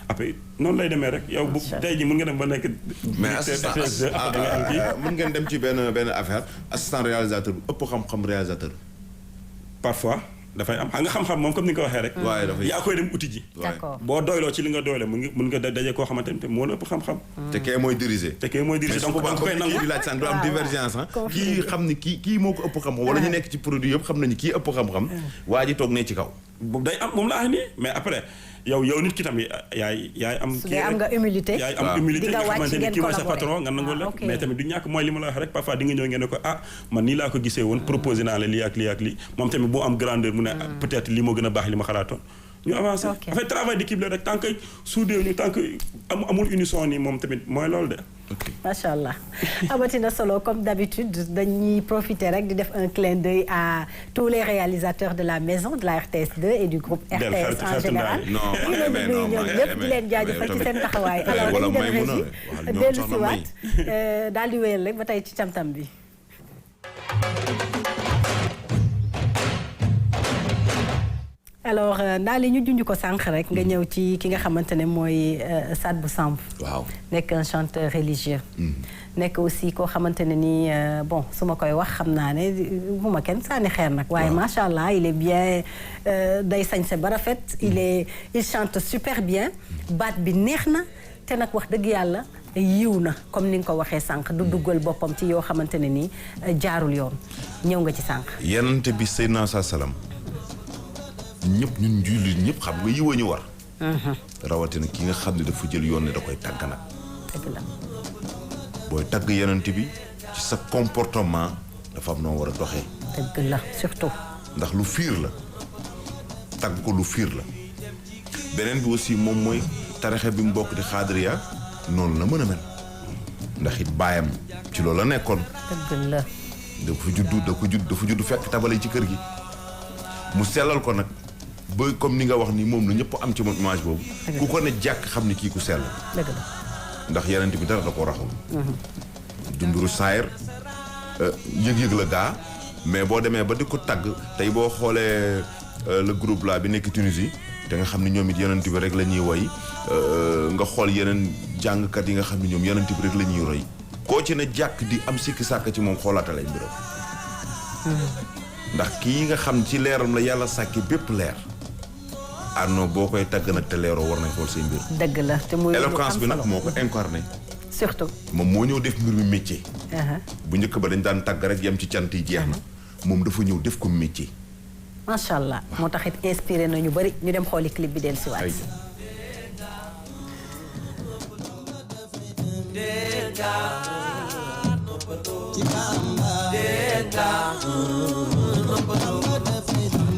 après noonu lay demee rek yow bu tey jii mën nga dem ba nekk. mais assistant mën ngeen dem ci benn affaire assistant réalisateur bu ëpp xam-xam réalisateur. parfois dafay am xam-xam moom comme ni nga ko waxee rek. waaye dafay yaa koy dem uti ji. d'accord boo doyloo ci li nga doyle mën nga daje koo xamante ne moo la ëpp xam-xam. te kee mooy diriger. donc da nga koy nangu di laaj sànq du am divergence kii xam ni kii moo ko ëpp xam-xam wala ñu nekk ci produit yëpp xam nañu kii ëpp xam-xam. waa ji toog ne ci kaw. day am moom la ah nii mais après yow nit ki tamit yaay am. su dee am nga humilité. yaay am humilité nga xamante ni kii mooy sa collaborer. patron nga nangoo la ok. mais tamit du ñàkk mooy li ma la wax rek parfois di nga ñëw ngeen ne ko man nii laa ko gisee woon proposé naa la lii ak lii ak lii moom tamit boo am grandeur mu ne peut-être lii moo gën a baax li ma xalaatoon ñu avancé. Ok. en fait travail d'équipe la rek tant que soudé ñu tant que amul unisson nii moom tamit mooy loolu de. ok macha allah amatina solo comme d'habitude dañuy profiter rek di def un clin d'œil à tous les réalisateurs de la maison de la RTS2 et du groupe RTS en général. non di leen di nuyu ñoom ñëpp di leen jaajëfal ci seen taxawaay. alors wala dañuy may dem mun a régie dellu si waat daal di wéyal rek ba tey ci tam-tam bi. alors naa li ñu junj ko sànq rek nga ñëw ci ki nga xamante ne mooy Sadibou Samb. waaw nekk un chanteur religieux. nekk aussi koo xamante ne ni bon su ma koy wax xam naa ne bu ma kenn sànni xeer nag. waaye macha allah il est bien day sañse ba rafet. il chante super bien. baat bi neex na te nag wax dëgg yàlla yiw na comme ni nga ko waxee sànq. du duggal boppam ci yoo xamante ne ni jaarul yoon ñëw nga ci sànq. yenante bi Seydina salaam ñëpp ñun jullit ñëpp xam nga yiwa ñu war. rawatina ki nga xam ne dafa jël yoon ne da koy tàgg nag. dëgg la. booy tàgg yenante bi ci sa comportement dafa am noo war a doxee. dëgg la surtout. ndax lu fiir la tàgg ko lu fiir la beneen bi aussi moom mooy tarixe bi mu bokk di xaadiriya noonu la mën a mel ndax it baayam ci loolu la nekkoon. dëgg la. dafa juddu fekk tabale ci kër gi mu sellal ko nag ba comme ni nga wax ni moom la ñëpp am ci moom image boobu. ku ko ne jàkk xam ni kii ku sell. dëgg la. ndax yeneen bi dara da ko raxul. du mbiru saayir yëg-yëg la gaa mais boo demee ba di ko tagg tey boo xoolee le groupe là bi nekk Tunisie te nga xam ne ñoom it yeneen bi rek la ñuy woy nga xool yeneen jàngkat yi nga xam ne ñoom yeneen bi rek la ñuy roy koo ci ne jàkk di am sikki sàkk ci moom xoolaatal ay mbiram ndax kii nga xam ci leeram la yàlla sàkki bépp leer non boo koy tagg nag te leeroo war nañ xool say mbir. dëgg la te muy éloquence bi nag moo ko incarné. surtout moom moo ñëw def mbir mi métier. bu njëkk ba dañ daan tagg rek yem ci cant yi jeex na. moom dafa ñëw def ko métier. macha allah moo tax it inspiré na ñu bari ñu dem xooli clip bi del si waat.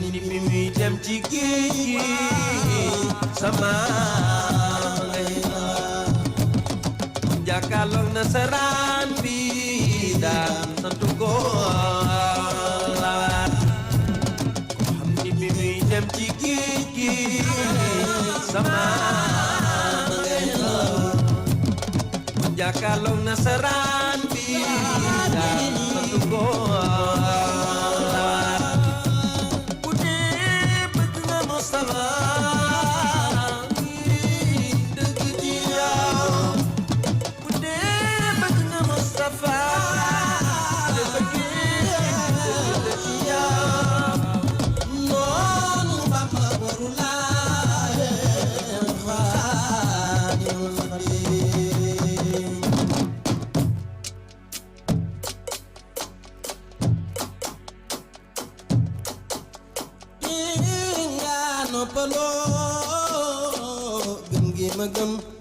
ni mi dem ci géej gi sama ngay jàkkaarloog nasaraan bi daan santu ko lawaat xam ni mi dem ci géej gi sama ngay jàkkaarloog nasaraan bi daan santu ko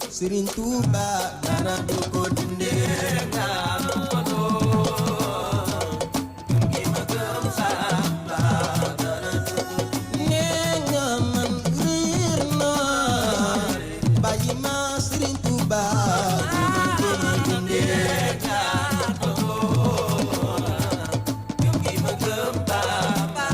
Serigne Touba dara du ko dindee nga ngi ma gëm Samba dara du nee nga man riir na bàyyi ma Serigne Touba ngi ma dindee nga ngi ma gëm Bamba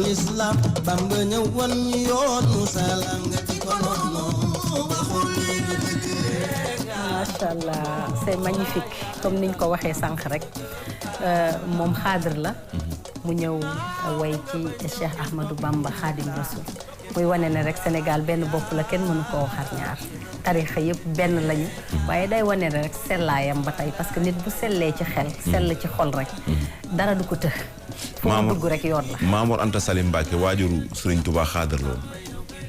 l'islam Bamba ñëw wan ñu yoonu salaam nga ci ko noonu waxul léegi dëgg. macha allah c'est magnifique comme niñ ko waxee sànq rek moom xaadir la mu ñëw way ci Cheikh Ahmadou Bamba Khadim Rasoul muy wane ne rek Sénégal benn bopp la kenn mënu koo xar ñaar tarixa yëpp benn lañu waaye day wane ne rek sellaayam ba tey parce que nit bu sellee ci xel sell ci xol rek dara du ko tëx fu mu dugg rek yoon la. Mamour Anta Salim Mbacke waajuru Serigne Touba xaadar la woon.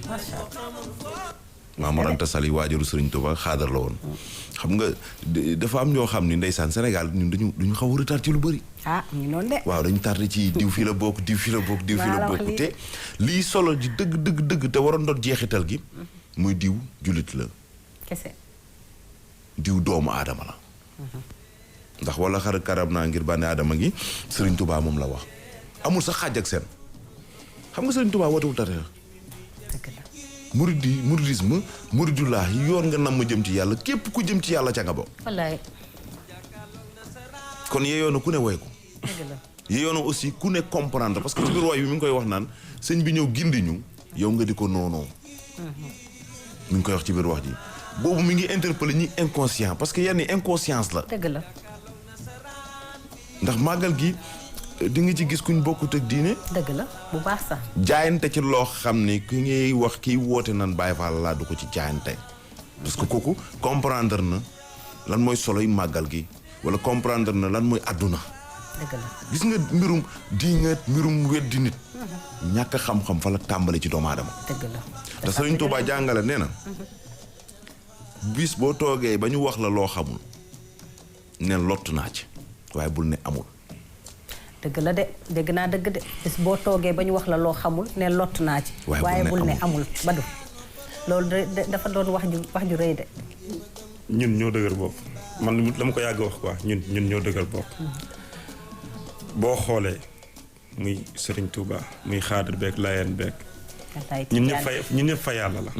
macha allah. Mamour Anta Salim waajuru Serigne Touba xaadar la woon. xam nga dafa am ñoo xam ni ndeysaan Sénégal ñun duñu xaw a retard ci lu bëri. ah ñu noonu de. waaw dañu tardé ci diw fii la bokk diw fii la bokk diw fii la bokk te lii solo ji dëgg te waroon doon jeexital gi. muy diw jullit la. kese. diw doomu aadama la. ndax wala xar karab naa ngir bànne aadama gi Serigne Touba moom la wax amul sax xaaj ak seen xam nga Serigne Touba wootewul tarixa muridisme muridullah yoon nga nam ma jëm ci yàlla képp ku jëm ci yàlla ca nga bokk. wallaay. kon yeyoon na ku ne woy ko. dëgg la. yeyoon na aussi ku ne comprendre parce que ci biir woy bi mi ngi koy wax naan sëñ bi ñëw gindi ñu yow nga di ko noonoo. mi ngi koy wax ci biir wax ji boobu mi ngi interpeller ñi inconscient parce que yenn inconscience la. dëgg la. ndax màggal gi di nga ci gis kuñ bokkut ak diine. dëgg la bu baax sax. jaayante ci loo xam ni ki ngay wax kiy woote nan Baay Faal laa du ko ci jaayante. parce que kooku comprendre na lan mooy soloy màggal gi wala comprendre na lan mooy àdduna. dëgg la. gis nga mbirum diingat mbirum weddi nit. ñàkk xam-xam fa la tàmbali ci doomu aadama. dëgg la. te Sëriñ Tuubaa jàngale nee na. bis boo toogee ba ñu wax la loo xamul ne lott naa ci waaye bul ne amul. dëgg la de dégg naa dëgg de bis boo toogee ba ñu wax la loo xamul ne lott naa ci. waaye bul ne amul ba du loolu dafa doon wax ju rëy de. ñun ñoo dëgër bopp man dama ko yàgg wax quoi ñun ñoo dëgër bopp. boo xoolee muy Serigne Touba muy xaadir beeg Layeen beeg. ñun ñëpp fa yàlla la.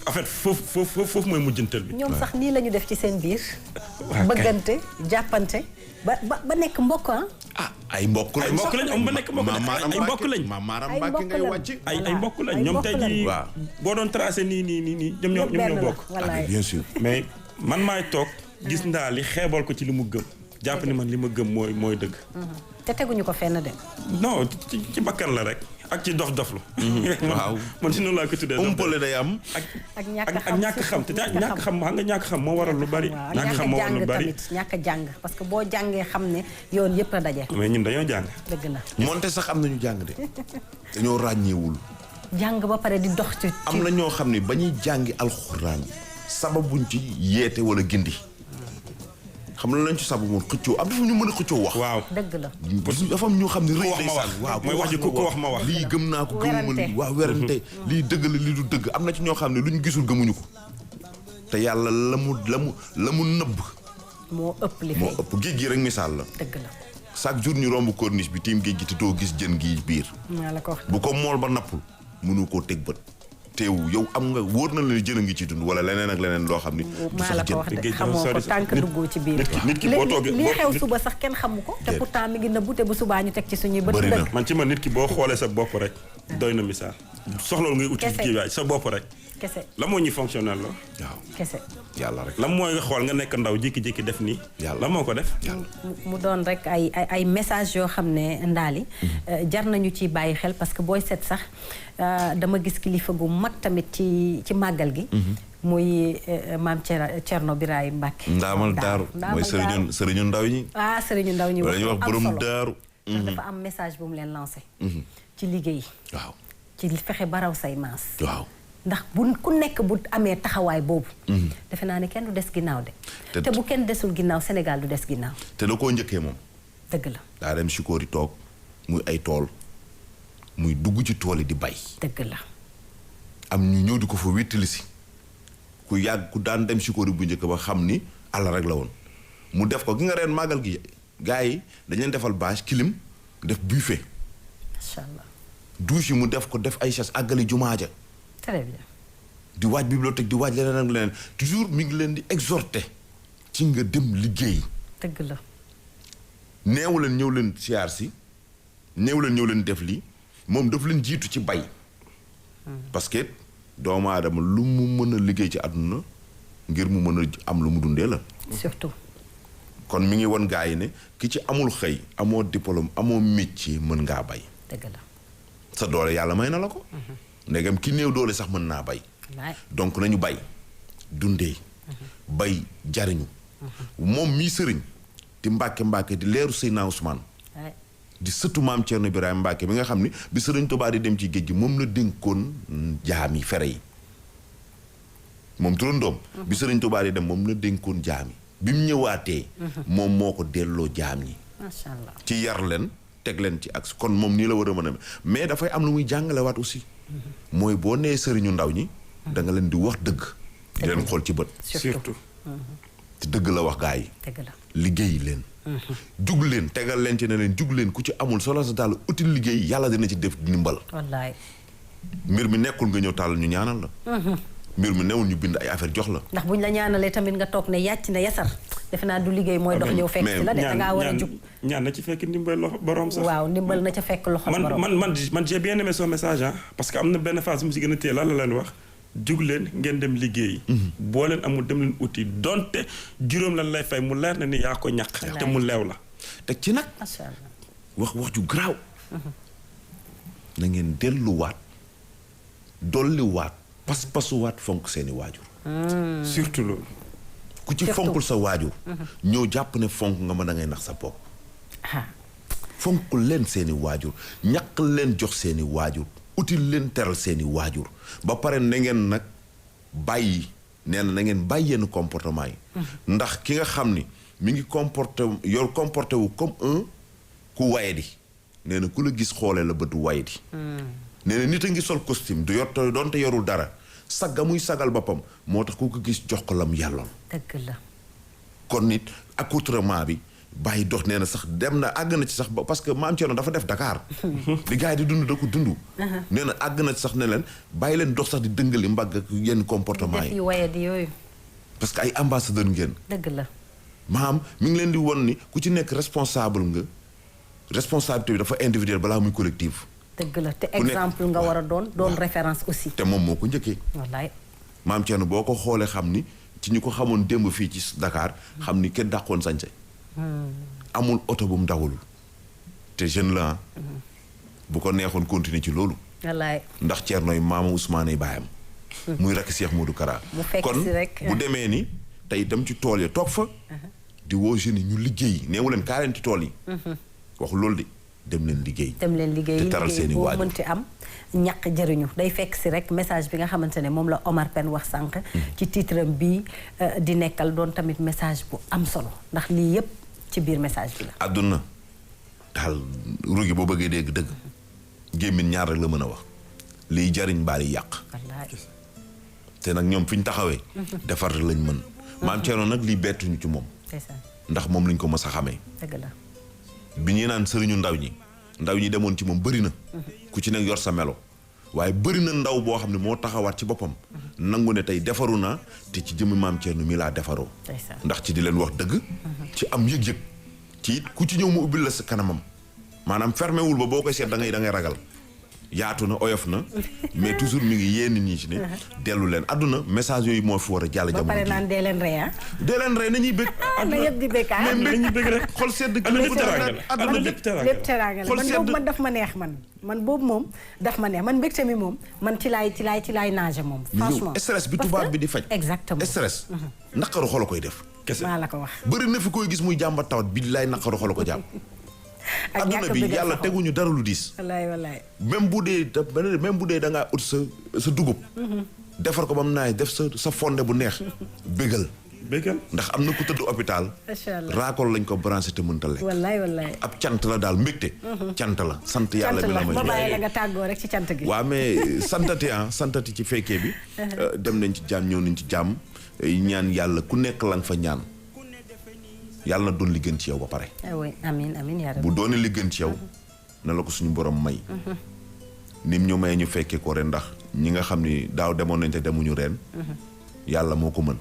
en fait foofu mooy mujjantal bi. ñoom sax nii la ñu def ci seen biir. bëggante jàppante ba nekk mbokk ay mbokk lañ. ay mbokk lañ am ba nekk mbokk lañ ay mbokk lañ. Maaram Mbàkke ngay wàcc. ay mbokk lañ ñoom tey jii. boo doon tracé nii ñoom ñoo bokk. bien sûr. mais man maay toog gis ndaa li xeebal ko ci li mu gëm. jàpp ni man li ma gëm mooy dëgg. te teguñu ko fenn de. non ci bakkan la rek. ak ci dof-doflu. waaw man si noonu laa ko tuddee. umpale day am. ak ñàkk xam te ñàkk xam xam nga ñàkk xam moo waral lu bari. ñàkk xam moo waral lu bari ñàkk jàng parce que boo jàngee xam ne yoon yëpp a daje. mais ñun dañoo jàng. dëgg la moonte sax am nañu jàng de. dañoo ràññeewul. jàng ba pare di dox ci. am na ñoo xam ne ba ñuy jàngi alxuraan sababuñ ci yeete wala gindi. xam na lañ ci sabu moom xëccoo am dafa ñu mën a xëccoo wax. waaw dëgg la. dafa am ñoo xam ne rëy wax ma wax waaw mooy wax ji ku ko wax ma wax. lii gëm naa ko gëmuma lii waaw werante lii dëgg la lii du dëgg am na ci ñoo xam ne lu ñu gisul gëmuñu ko te yàlla la mu nëbb moo ëpp li moo ëpp géej gi rek misaal la. dëgg la. chaque jour ñu romb corniche bi tiim géej gi te doo gis jën gi biir. maa la ko wax bu ko mool ba nappul mënu koo teg bët. teewu yow am nga wóor na la jën a ngi ci dund wala leneen ak leneen loo xam ni. du maa la sax ko wax jën de xamoo ko tànk duggoo ci biir. nit ki boo toogee li xew suba sax kenn xamu ko. te pourtant mi ngi nëbbu te bu subaa ñu teg ci suñuy bët. bëri na man ci man nit ki boo xoolee sa bopp rek. doy na misaal. soxla ngay uti kii waay sa bopp rek. kese la moo ñuy fonctionnel la. waaw kese. yàlla rek. la mooy nga xool nga nekk ndaw jékki-jékki def nii. yàlla la moo ko def. mu doon rek ay message yoo xam ne ndaali jar nañu ci bàyyi xel parce que booy seet sax dama gis kilifa gu mag tamit ci màggal gi. muy maam Thierno Birahim Mbacke. ndaamal daaru mooy sëriñu ndaw ñi. sëriñu ndaw ñi wala ñu wax borom daaru. dafa am message bu mu leen lancé. ci liggéey. waaw ci fexe baraw say maas. waaw. ndax ku nekk bu amee taxawaay boobu. defe naa ne kenn du des ginnaaw de. te bu kenn desul ginnaaw Sénégal du des ginnaaw. te da koo njëkkee moom. dëgg la. daa dem Sikori toog muy ay tool muy dugg ci tool yi di bay. dëgg la. am ñu ñëw di ko fa wéttali si ku yàgg ku daan dem Sikori bu njëkk ba xam ni àll rek la woon mu def ko gi nga reen màggal gi gars yi dañ leen defal bâche clim def buffet. macha allah. douche yi mu def ko def ay chaise àggali jumaa ja. très bien. di waaj bibliothèque di waaj leneen ak leneen toujours mi ngi leen di exhorter ci nga dem liggéey. dëgg la. neewu leen ñëw leen siyaar si neewu leen ñëw leen def lii moom daf leen jiitu ci bay. parce que doomu aadama lu mu mën a liggéey ci àdduna ngir mu mën a am lu mu dundee la. surtout. kon mi ngi won gaa yi ne ki ci amul xëy amoo diplôme amoo métier mën ngaa bay. dëgg la. sa doole yàlla may na la ko. ndegam ki néew doole sax mën naa bay. donc nañu bay dundee. bay jariñu. moom mii sëriñ di Mbàkke di leeru Seydina Ousmane. di sëtu maam Thierno Birahim Mbacke bi nga xam ni bi sëriñ Tuubaa di dem ci géej gi moom la dénkoon jaam yi fere yi moom turandoom. bi sëriñ Tuubaa di dem moom la dénkoon jaam yi bi mu ñëwaatee. moom moo ko delloo jaam ñi. macha allah ci yar leen teg leen ci ak kon moom nii la war a mën a mais dafay am lu muy jàngalewaat aussi. mooy boo nee sëriñu ndaw ñi. da nga leen di wax dëgg. di leen xool ci bët. surtout. te dëgg la wax gaa yi. dëgg la liggéey leen. jug leen tegal leen ci ne leen jug leen ku ci amul solo sa daal util liggéey yàlla dina ci def ndimbal. wallaay. mbir mi nekkul nga ñëw tàll ñu ñaanal la. mbir mi newul ñu bind ay affaire jox la. ndax buñ la ñaanalee tamit nga toog ne yàcc na yasar defe naa du liggéey mooy dox ñëw fekk si la de dangaa war a jug. ñaan na ci fekk ndimbal loxo borom sax. waaw ndimbal na ca fekk loxo borom. man j'ai bien aimé son message parce que am na benn phase mu si gën a téye lan la leen wax. jug leen ngeen dem liggéey. boo leen amul dem leen uti donte juróom lan lay fay mu leer na ni yaa ko ñàkk. te mu leew la. teg ci nag. macha allah wax ju garaaw. na ngeen delluwaat dolliwaat pas-pasuwaat fonk seeni waajur. surtout loolu. ku ci fonkul sa waajur. ñëw jàpp ne fonk nga ma da ngay nax sa bopp. fonk leen seeni waajur ñaq leen jox seeni waajur. util leen teral seeni waajur ba pare na ngeen nag bàyyi nee na ngeen bàyyi yenn comportement yi. ndax ki nga xam ni mi ngi comporté wu comme un ku wayadi nee na ku la gis xoolee la bët wayadi. nee na nit a ngi sol costume du yor doonte yorul dara sagga muy sagal boppam moo tax ku ko gis jox ko lam yàlloon. dëgg la. kon nit accoutrement bi bàyyi dox nee na sax dem na àgg na ci sax parce que maam Thierno dafa def Dakar. li gars yi di dund da ko dund. nee na àgg na ci sax ne leen bàyyi leen dox sax di dëngali mbagg ak yenn comportement def yi. yu waye di yooyu. parce que ay ambassadeur ngeen. dëgg la. maam mi ngi leen di won ni ku ci nekk responsable nga responsabilité bi dafa individuel balaa muy collectif. dëgg la te exemple nga war a doon référence aussi. te moom moo ko njëkkee. wallaay. maam Thierno boo ko xoolee xam ni ci ñu ko xamoon démb fii ci Dakar xam ni kenn dàqoon sañse amul oto bu mu dawul te jeune la bu ko neexoon continuer ci loolu. wallaay. ndax Thierno yi maama Ousmane ay baayam. muy rakk Cheikh Modou Kara. mu fekk kon si rek. bu demee ni tey dem ci tool ya toog fa. di woo jeunes yi ñu liggéey neewu leen kaa leen ci tool yi. waxu loolu de dem leen liggéey. dem leen liggéey te taral seeni boo waajur. mënti am ñàkk jëriñu day fekk si rek message bi nga xamante ne moom la Omar Pène wax sànq. ci titre bi di nekkal doon tamit message bu am solo ndax lii yépp ci biir message bi la. àdduna daal rugi boo bëggee dégg dëgg. gémmiñ ñaar rek la mën a wax. liy jariñ mbaa liy yàq. wallaay. te nag ñoom fi ñu taxawee. defar lañ mën. maam Thierno nag lii bettuñu ci moom. ndeysaan. ndax moom lañ ko mës a xamee. dëgg la. bi ñuy naan sëriñu ndaw ñi demoon ci moom bëri na. ku ci nekk yor sa melo. waaye bëri na ndaw boo xam ne moo taxawaat ci boppam. nangu ne tey defaru naa te ci jëmmi maam Thierno mi laa defaroo. ndeysaan. ndax ci di leen wax dëgg. ci am yëg-yëg. ci it ku ci ñëw mu ubbil la sa kanamam. maanaam fermé wul ba boo koy seet da ngay ragal. yaatu na oyof na mais toujours mi ngi yéen ñi ci ne. dellu leen àdduna message yooyu moo fi war a jàll ba jamono pare ji. naan dee leen rey dee leen rey nañuy bëgg. na yëpp di bëgg mais nañuy bëgg rek. xol sedd am na lépp teraanga la am na lépp teraanga lépp teraanga la Xol man sedd. boobu man daf ma neex man boobu moom daf ma neex man mbégte mi moom man ci laay naage moom franchement stress bi Parce tubaab que- bi di faj. exactement stress. naqaru xol a koy def. kese. maa la ko wax bëri na fi koy gis muy jàmbat tawat billaay naqaru xol a ko jàpp. ak ñàkk adduna bi bëgg yàlla sa xol. teguñu dara lu diis. wallaay même bu dee da ngaa ut sa dugub. defar ko ba mu naay def sa fonde bu neex. bégal béykat. ndax am na ku tëdd hôpital. macha allah raakool lañ ko branché te mënta lekk. wallaay ab cant la daal mbégte. cant la sant yàlla cant mi la la may. ba bàyyi la nga tàggoo rek ci cant gi waa mais santati ci fekkee bi. dem nañ ci jàmm ñëw nañ ci jàmm. ñaan yàlla ku nekk la nga fa ñaan. yàlla na doon li gën ci yow ba pare. ah oui amiin amiin yaa rabbi bu doone li gën ci yow. na la ko suñu borom may. nim ñu may ñu fekkee ko ren ndax ñi nga xam ni daaw demoon nañ te demuñu ren. yàlla moo ko mën.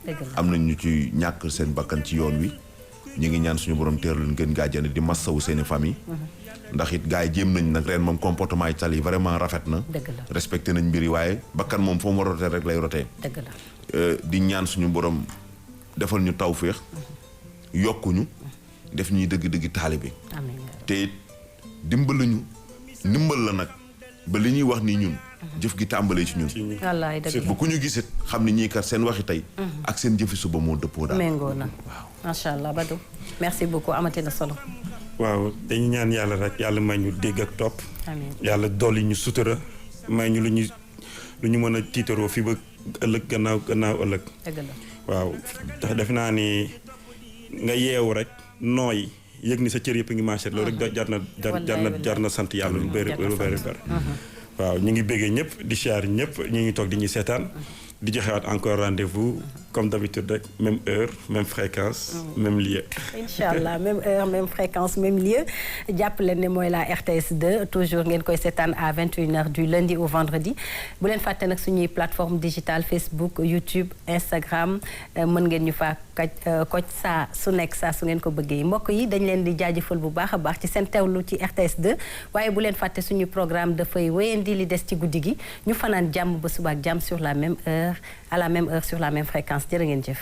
dëgg la am nañ ñu ci ñàkk seen bakkan ci yoon wi. ñu ngi ñaan suñu borom teeru leen gën gaa jënd di massawu seeni famille. ndax it gars yi jéem nañ nag ren moom comportement yi tali vraiment rafet na. dëgg la respecté nañ mbir yi waaye bakkan moom foo mu rotee rek lay rotee. dëgg la di ñaan suñu borom defal ñu tawféex. yokkuñu. def ñuy dëgg-dëgg taalibe. amiin yaa rabbi te it dimbaluñu ndimbal la nag ba li ñuy wax ni ñun. jëf gi tàmbalee ci ñun. wallaay dëgg la bu ku ñu gisit xam ni ñii kat seen waxi tey. ak seen jëfi suba moo dëppoo daal. méngoo na macha allah Badou merci beaucoup amati na solo waaw dañu ñaan yàlla rek yàlla may ñu dégg ak topp. amiin yàlla dolli ñu sutura may ñu lu ñu mën a tiitaroo fii ba ëllëg gannaaw ëllëg. dëgg la waaw ndax def naa ni nga yeewu rek nooy yëg ni sa cër yëpp ngi marché loolu rek jar na sant yàlla lu bëri lu bëri waaw ñu ngi béggee ñëpp di siyaar ñëpp ñu ngi toog di ñuy seetaan di joxewaat encore rendez-vous comme d'habitude rek même heure même fréquence même lieu. incha allah même heure même fréquence même lieu jàpp leen ne mooy la RTS 2 toujours ngeen koy seetaan à 21h du lundi au vendredi bu leen fàtte nag suñuy plateforme digitale Facebook YouTube Instagram mën ngeen ñu faa koj saa su nekk saa su ngeen ko bëggee mbokk yi dañ leen di jaajëfal bu baax a baax ci seen teewlu ci RTS 2 waaye bu leen fàtte suñu programme dafay wéyandi li des ci guddi gi ñu fanaan jàmm ba suba ak jàmm sur la même heure à la même heure sur la même fréquence jërë ngeen jëf